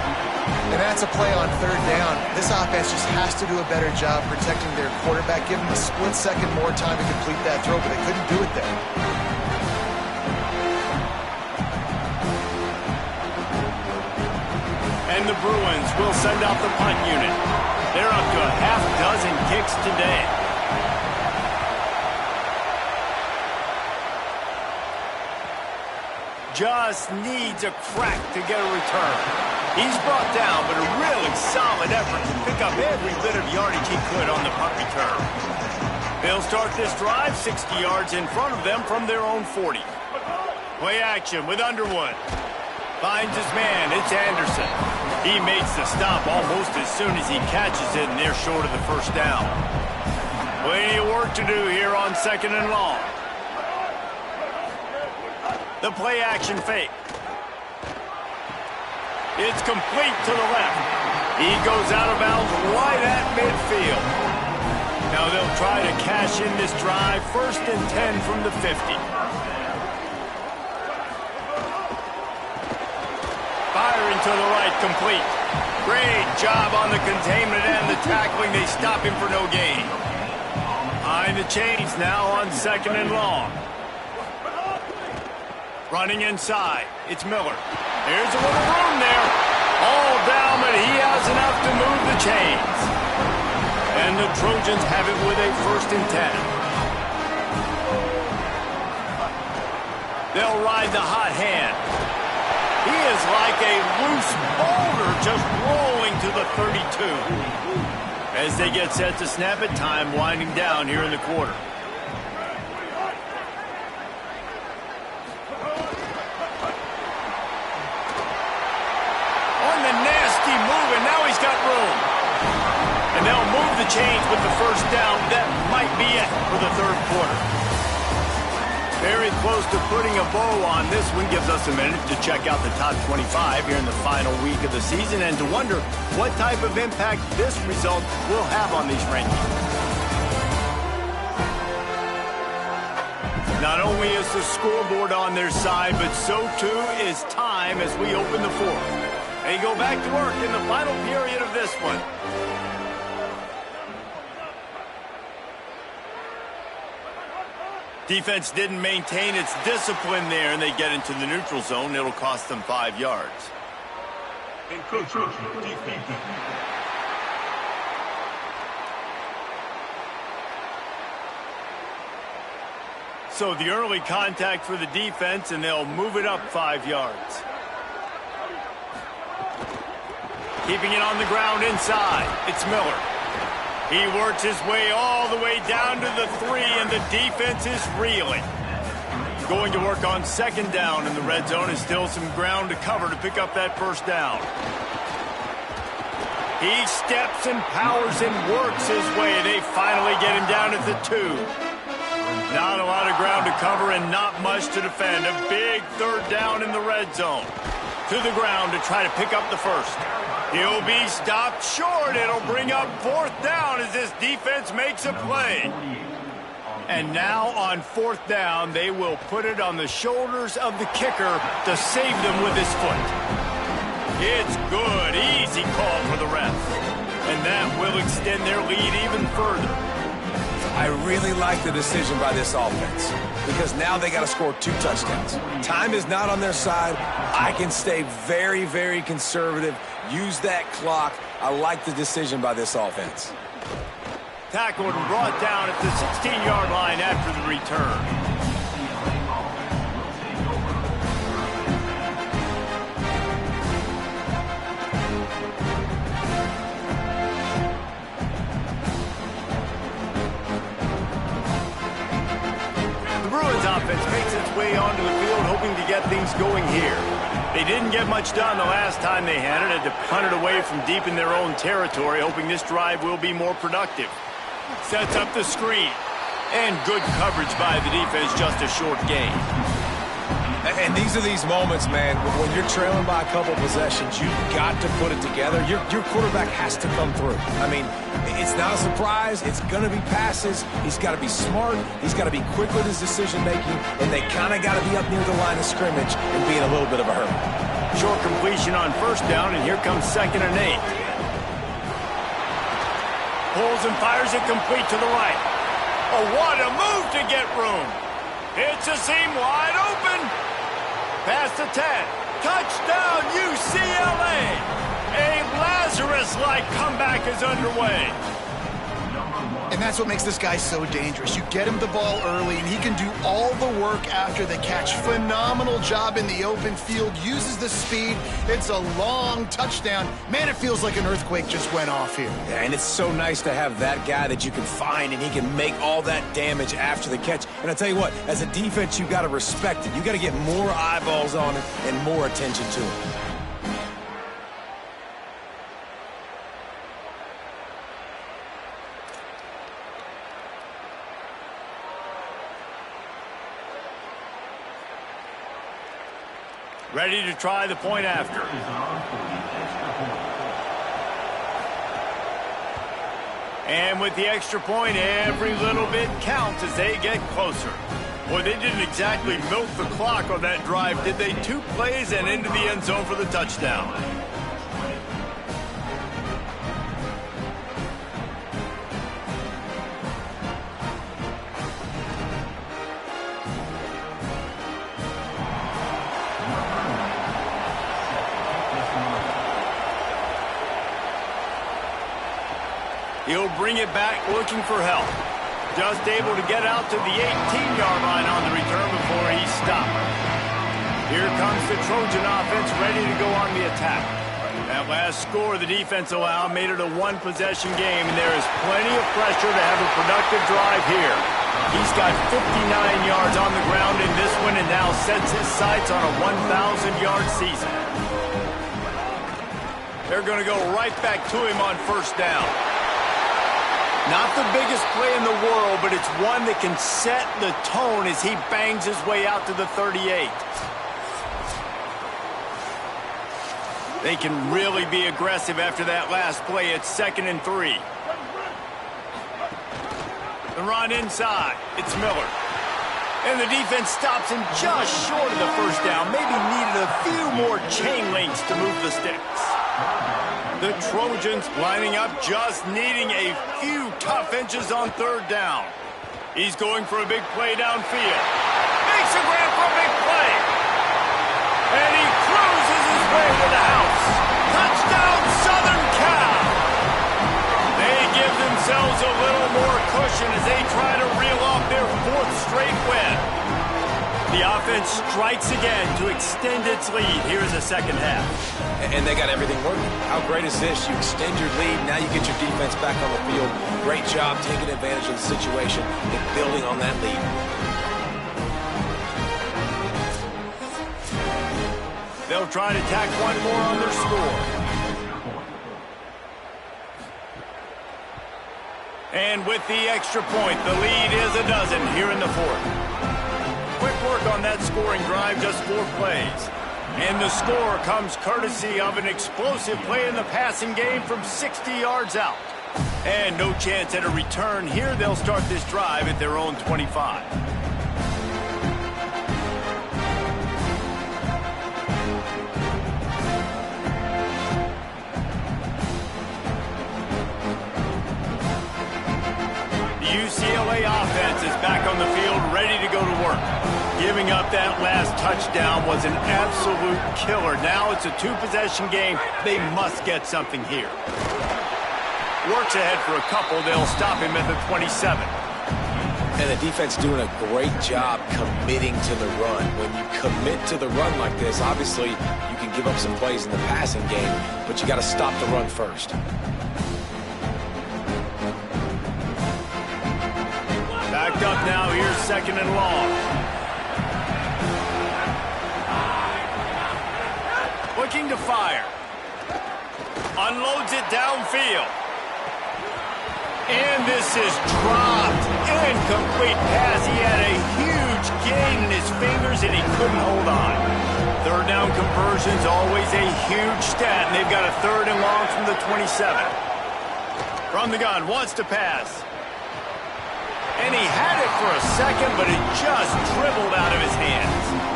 And that's a play on third down. This offense just has to do a better job protecting their quarterback. Give him a split second more time to complete that throw, but they couldn't do it there. And the Bruins will send out the punt unit. They're up to a half dozen kicks today. Just needs a crack to get a return. He's brought down, but a really solid effort to pick up every bit of yardage he could on the punt return. They'll start this drive 60 yards in front of them from their own 40. Play action with Underwood. Finds his man. It's Anderson. He makes the stop almost as soon as he catches it, and they're short of the first down. Plenty of work to do here on second and long. The play action fake. It's complete to the left. He goes out of bounds right at midfield. Now they'll try to cash in this drive. First and 10 from the 50. Firing to the right, complete. Great job on the containment and the tackling. They stop him for no gain. Behind the chains now on second and long. Running inside. It's Miller. There's a little room there. All down, but he has enough to move the chains. And the Trojans have it with a first and 10. They'll ride the hot hand. He is like a loose boulder just rolling to the 32. As they get set to snap it, time winding down here in the quarter. On the nasty move, and now he's got room. And they'll move the chains with the first down. That might be it for the third quarter. Very close to putting a bow on this one. Gives us a minute to check out the top 25 here in the final week of the season and to wonder what type of impact this result will have on these rankings. Not only is the scoreboard on their side, but so too is time as we open the fourth. They go back to work in the final period of this one. Defense didn't maintain its discipline there, and they get into the neutral zone. It'll cost them 5 yards. So the early contact for the defense, and they'll move it up 5 yards. Keeping it on the ground inside. It's Miller. He works his way all the way down to the 3, and the defense is reeling. Going to work on second down in the red zone is still some ground to cover to pick up that first down. He steps and powers and works his way. They finally get him down at the 2. Not a lot of ground to cover and not much to defend. A big third down in the red zone. To the ground to try to pick up the first. He'll be stopped short. It'll bring up fourth down as this defense makes a play. And now on fourth down, they will put it on the shoulders of the kicker to save them with his foot. It's good. Easy call for the ref. And that will extend their lead even further. I really like the decision by this offense because now they got to score 2 touchdowns. Time is not on their side. I can stay very, very conservative. Use that clock. I like the decision by this offense. Tackled and brought down at the 16-yard line after the return. The Bruins offense makes its way onto the field hoping to get things going here. They didn't get much done the last time they had it. Had to punt it away from deep in their own territory, hoping this drive will be more productive. Sets up the screen. And good coverage by the defense, just a short gain. And these are these moments, man, when you're trailing by a couple possessions, you've got to put it together. Your quarterback has to come through. I mean, it's not a surprise. It's going to be passes. He's got to be smart. He's got to be quick with his decision-making. And they kind of got to be up near the line of scrimmage and be in a little bit of a hurry. Short completion on first down, and here comes 2nd and 8. Pulls and fires it complete to the right. Oh, what a move to get room. It's a seam wide open. Past the 10. Touchdown, UCLA. A Lazarus-like comeback is underway. And that's what makes this guy so dangerous. You get him the ball early, and he can do all the work after the catch. Phenomenal job in the open field. Uses the speed. It's a long touchdown. Man, it feels like an earthquake just went off here. Yeah, and it's so nice to have that guy that you can find, and he can make all that damage after the catch. And I tell you what, as a defense, you got to respect it. You got to get more eyeballs on it and more attention to it. Ready to try the point after. And with the extra point, every little bit counts as they get closer. Boy, they didn't exactly milk the clock on that drive, did they? 2 plays and into the end zone for the touchdown. He'll bring it back looking for help. Just able to get out to the 18-yard line on the return before he's stopped. Here comes the Trojan offense ready to go on the attack. That last score the defense allowed made it a 1-possession game, and there is plenty of pressure to have a productive drive here. He's got 59 yards on the ground in this one and now sets his sights on a 1,000-yard season. They're going to go right back to him on first down. Not the biggest play in the world, but it's one that can set the tone as he bangs his way out to the 38. They can really be aggressive after that last play. It's 2nd and 3. The run inside. It's Miller. And the defense stops him just short of the first down. Maybe needed a few more chain links to move the sticks. The Trojans lining up, just needing a few tough inches on third down. He's going for a big play downfield. Makes a grab for a big play. And he cruises his way to the house. Touchdown, Southern Cal. They give themselves a little more cushion as they try to reel off their 4th straight win. The offense strikes again to extend its lead here in the second half. And they got everything working. How great is this? You extend your lead, now you get your defense back on the field. Great job taking advantage of the situation and building on that lead. They'll try to tack one more on their score. And with the extra point, the lead is a dozen here in the fourth. Quick work on that scoring drive, just 4 plays. And the score comes courtesy of an explosive play in the passing game from 60 yards out. And no chance at a return here. They'll start this drive at their own 25. The UCLA offense is back on the field, ready to go to work. Giving up that last touchdown was an absolute killer. Now it's a 2-possession game. They must get something here. Works ahead for a couple. They'll stop him at the 27. And the defense doing a great job committing to the run. When you commit to the run like this, obviously you can give up some plays in the passing game, but you got to stop the run first. Backed up now. Here's 2nd and long. Looking to fire. Unloads it downfield. And this is dropped. Incomplete pass. He had a huge gain in his fingers, and he couldn't hold on. 3rd down conversion's always a huge stat, and they've got a 3rd and long from the 27. From the gun, wants to pass. And he had it for a second, but it just dribbled out of his hands.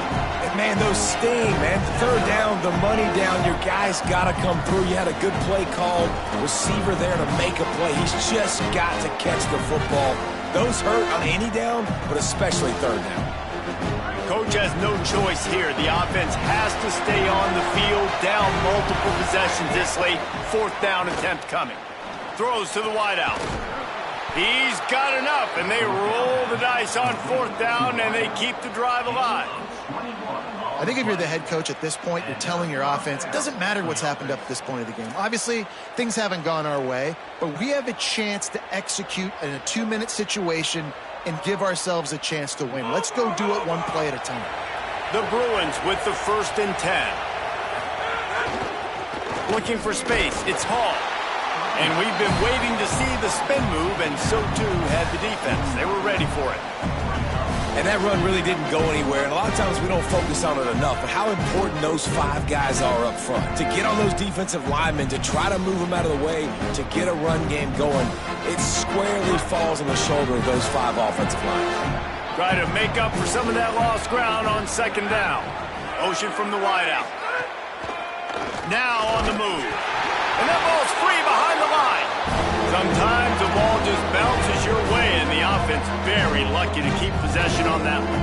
Man, those sting, man. 3rd down, the money down. Your guy's got to come through. You had a good play called. Receiver there to make a play. He's just got to catch the football. Those hurt on any down, but especially 3rd down. Coach has no choice here. The offense has to stay on the field, down multiple possessions this late. 4th down attempt coming. Throws to the wideout. He's got enough, and they roll the dice on 4th down, and they keep the drive alive. I think if you're the head coach at this point, you're telling your offense, it doesn't matter what's happened up to this point of the game. Obviously, things haven't gone our way, but we have a chance to execute in a 2-minute situation and give ourselves a chance to win. Let's go do it one play at a time. The Bruins with the 1st and 10. Looking for space. It's Hall. And we've been waiting to see the spin move, and so too had the defense. They were ready for it. And that run really didn't go anywhere. And a lot of times we don't focus on it enough. But how important those 5 guys are up front. To get on those defensive linemen, to try to move them out of the way, to get a run game going, it squarely falls on the shoulder of those 5 offensive linemen. Try to make up for some of that lost ground on 2nd down. Motion from the wideout. Now on the move. And that ball's free behind the line. Sometimes the ball just bounces your way, and the offense very lucky to keep possession on that one.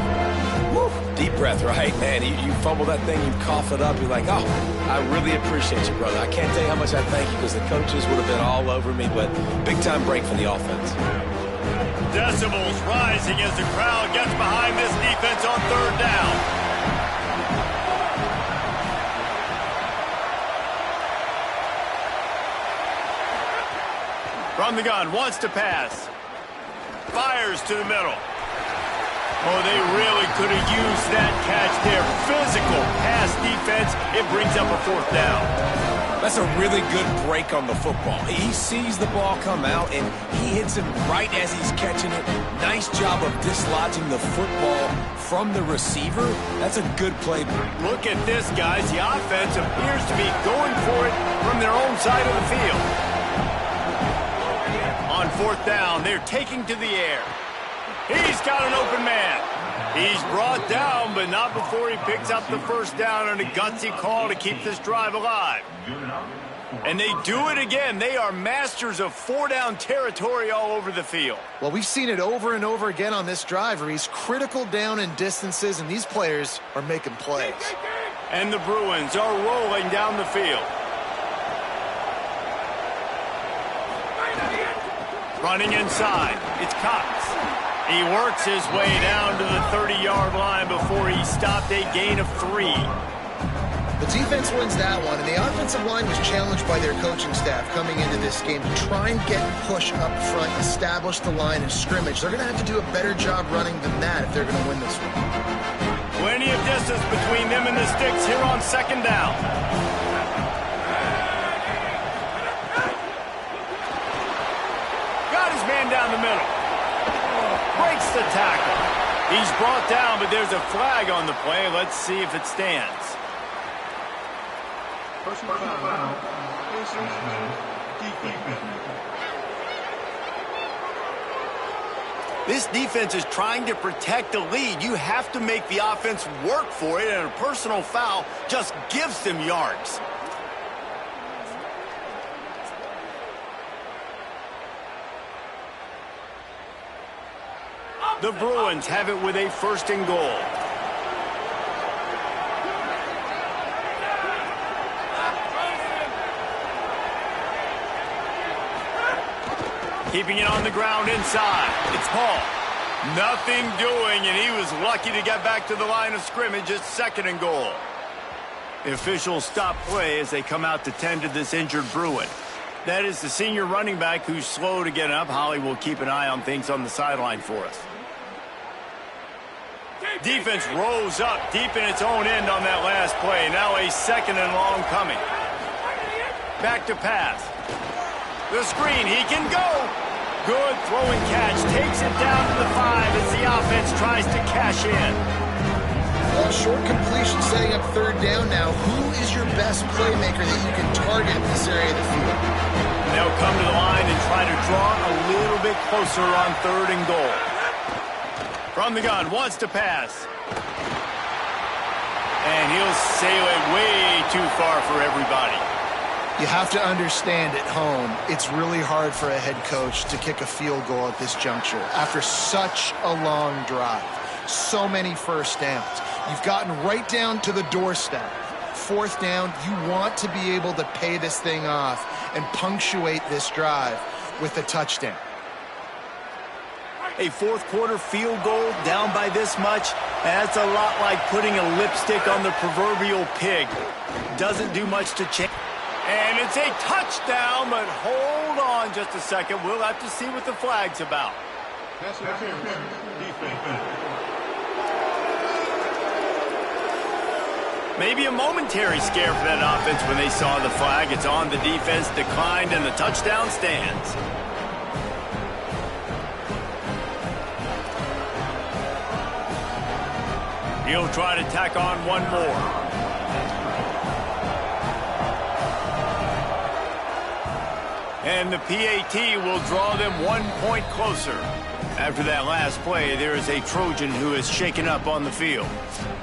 Woo. Deep breath, right? Man, you fumble that thing, you cough it up, you're like, oh, I really appreciate you, brother. I can't tell you how much I thank you because the coaches would have been all over me, but big-time break for the offense. Decibels rising as the crowd gets behind this defense on 3rd down. From the gun, wants to pass. Fires to the middle. Oh, they really could have used that catch there. Physical pass defense. It brings up a 4th down. That's a really good break on the football. He sees the ball come out, and he hits him right as he's catching it. Nice job of dislodging the football from the receiver. That's a good play. Look at this, guys. The offense appears to be going for it from their own side of the field. On 4th down, they're taking to the air. He's got an open man. He's brought down, but not before he picks up the 1st down on a gutsy call to keep this drive alive. And they do it again. They are masters of 4-down territory all over the field. Well, we've seen it over and over again on this drive where he's critical down in distances, and these players are making plays. And the Bruins are rolling down the field. Running inside, it's Cox. He works his way down to the 30-yard line before he stopped a gain of 3. The defense wins that one, and the offensive line was challenged by their coaching staff coming into this game to try and get push up front, establish the line of scrimmage. They're going to have to do a better job running than that if they're going to win this one. Plenty of closest between them and the sticks here on second down. Got his man down the middle. Breaks the tackle. He's brought down, but there's a flag on the play. Let's see if it stands. Personal foul. This defense is trying to protect the lead. You have to make the offense work for it, and a personal foul just gives them yards. The Bruins have it with a 1st and goal. Keeping it on the ground inside. It's Paul. Nothing doing, and he was lucky to get back to the line of scrimmage. It's 2nd and goal. The officials stop play as they come out to tend to this injured Bruin. That is the senior running back who's slow to get up. Holly will keep an eye on things on the sideline for us. Defense rose up deep in its own end on that last play. Now a 2nd and long coming. Back to pass. The screen, he can go. Good throwing catch. Takes it down to the 5 as the offense tries to cash in. Well, short completion setting up 3rd down now. Who is your best playmaker that you can target in this area of the field? They'll come to the line and try to draw a little bit closer on 3rd and goal. From the gun, wants to pass. And he'll sail it way too far for everybody. You have to understand at home, it's really hard for a head coach to kick a field goal at this juncture after such a long drive. So many first downs. You've gotten right down to the doorstep. 4th down, you want to be able to pay this thing off and punctuate this drive with a touchdown. A 4th quarter field goal down by this much, that's a lot like putting a lipstick on the proverbial pig. Doesn't do much to change. And it's a touchdown, but hold on just a second. We'll have to see what the flag's about. Maybe a momentary scare for that offense when they saw the flag. It's on, the defense declined, and the touchdown stands. He'll try to tack on one more. And the PAT will draw them 1 point closer. After that last play, there is a Trojan who is shaken up on the field.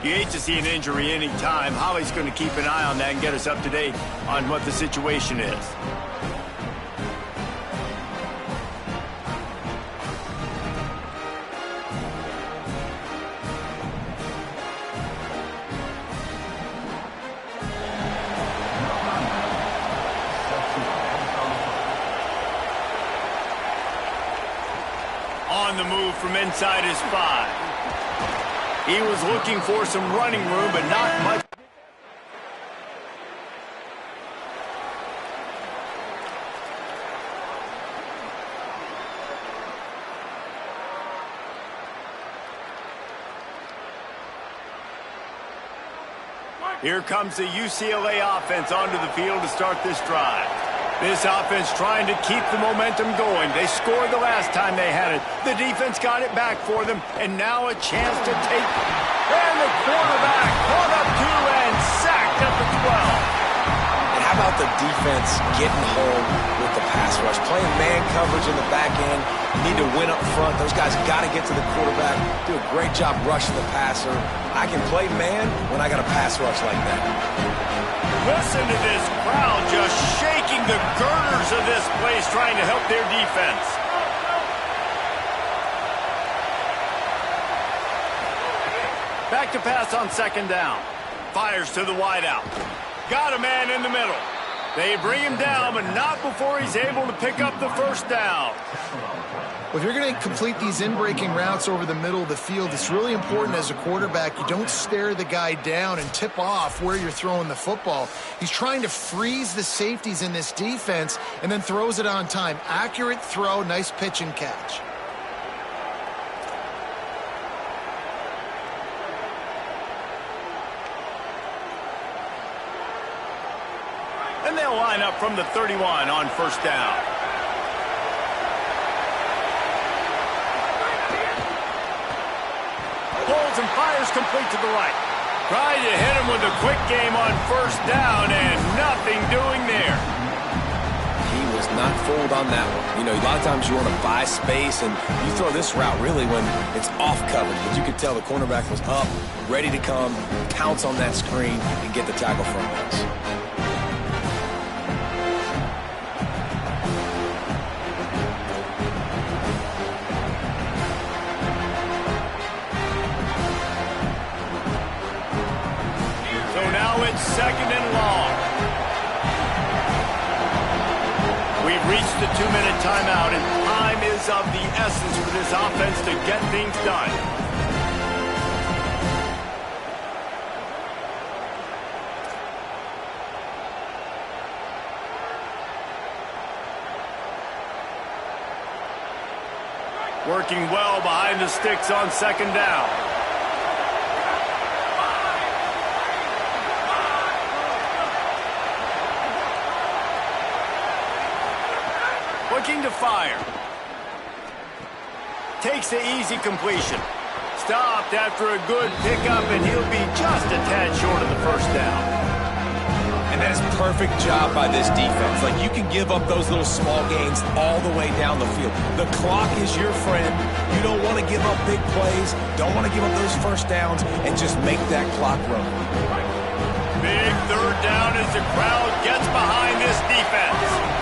You hate to see an injury any time. Holly's going to keep an eye on that and get us up to date on what the situation is. On the move from inside his 5. He was looking for some running room, but not much. Here comes the UCLA offense onto the field to start this drive. This offense trying to keep the momentum going. They scored the last time they had it. The defense got it back for them, and now a chance to take. And the quarterback caught up 2 and sacked at the 12. And how about the defense getting home with the pass rush? Playing man coverage in the back end. You need to win up front. Those guys got to get to the quarterback. Do a great job rushing the passer. I can play man when I got a pass rush like that. Listen to this crowd just shaking the girders of this place, trying to help their defense. Back to pass on 2nd down. Fires to the wideout. Got a man in the middle. They bring him down, but not before he's able to pick up the 1st down. Well, if you're going to complete these in-breaking routes over the middle of the field, it's really important as a quarterback you don't stare the guy down and tip off where you're throwing the football. He's trying to freeze the safeties in this defense and then throws it on time. Accurate throw, nice pitch and catch. And they'll line up from the 31 on first down. Pulls and fires complete to the right. Trying to hit him with a quick game on first down, and nothing doing there. He was not fooled on that one. You know, a lot of times you want to buy space, and you throw this route really when it's off coverage. But you could tell the cornerback was up, ready to come, pounce on that screen, and get the tackle from us. Second and long. We've reached the 2-minute timeout, and time is of the essence for this offense to get things done. Working well behind the sticks on second down. Looking to fire. Takes the easy completion. Stopped after a good pickup, and he'll be just a tad short of the first down. And that is a perfect job by this defense. Like, you can give up those little small gains all the way down the field. The clock is your friend. You don't want to give up big plays. Don't want to give up those first downs, and just make that clock run. Big third down as the crowd gets behind this defense.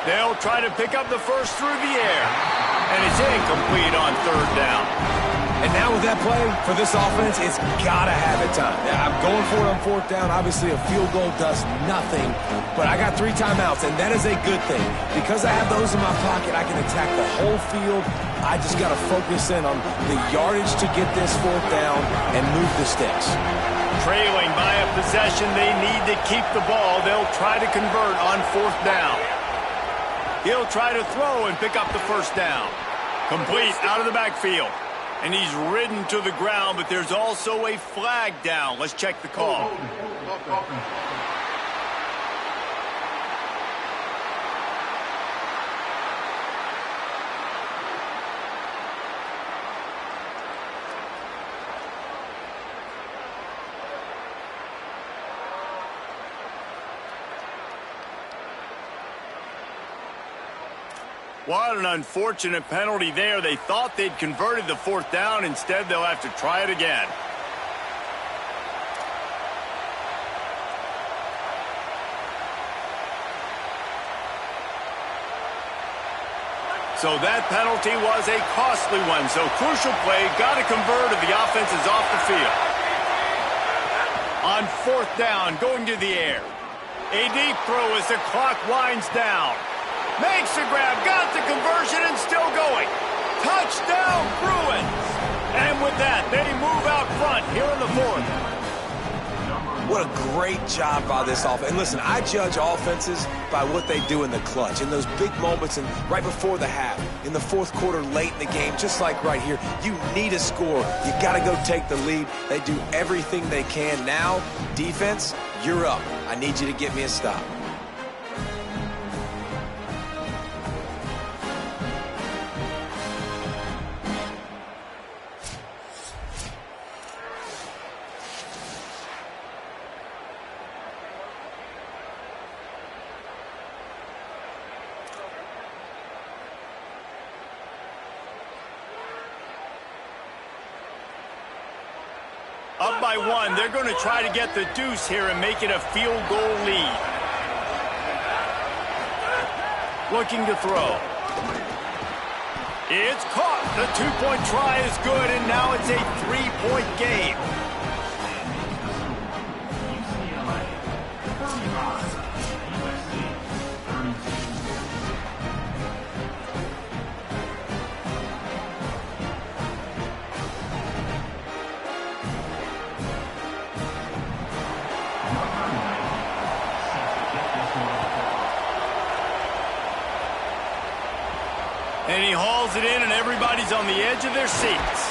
They'll try to pick up the first through the air. And it's incomplete on third down. And now with that play, for this offense, it's got to have it time. I'm going for it on fourth down. Obviously, a field goal does nothing. But I got 3 timeouts, and that is a good thing. Because I have those in my pocket, I can attack the whole field. I just got to focus in on the yardage to get this fourth down and move the sticks. Trailing by a possession, they need to keep the ball. They'll try to convert on fourth down. He'll try to throw and pick up the first down. Complete out of the backfield. And he's ridden to the ground, but there's also a flag down. Let's check the call. What an unfortunate penalty there. They thought they'd converted the fourth down. Instead, they'll have to try it again. So that penalty was a costly one. So crucial play, got to convert or the offense is off the field. On fourth down, going to the air. A deep throw as the clock winds down. Makes the grab, got the conversion, and still going. Touchdown, Bruins! And with that, they move out front here in the fourth. What a great job by this offense. And listen, I judge offenses by what they do in the clutch, in those big moments and right before the half, in the fourth quarter, late in the game, just like right here. You need a score. You got to go take the lead. They do everything they can. Now, defense, you're up. I need you to get me a stop. Up by 1, they're going to try to get the deuce here and make it a field goal lead. Looking to throw. It's caught. The 2-point try is good, and now it's a 3-point game. And he hauls it in, and everybody's on the edge of their seats.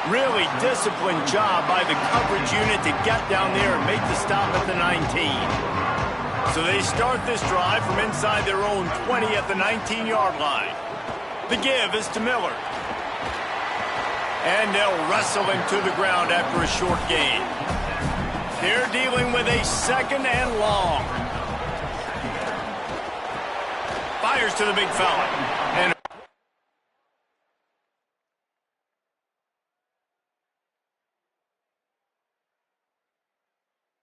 Really disciplined job by the coverage unit to get down there and make the stop at the 19. So they start this drive from inside their own 20 at the 19-yard line. The give is to Miller. And they'll wrestle him to the ground after a short gain. They're dealing with a second and long. Fires to the big fella.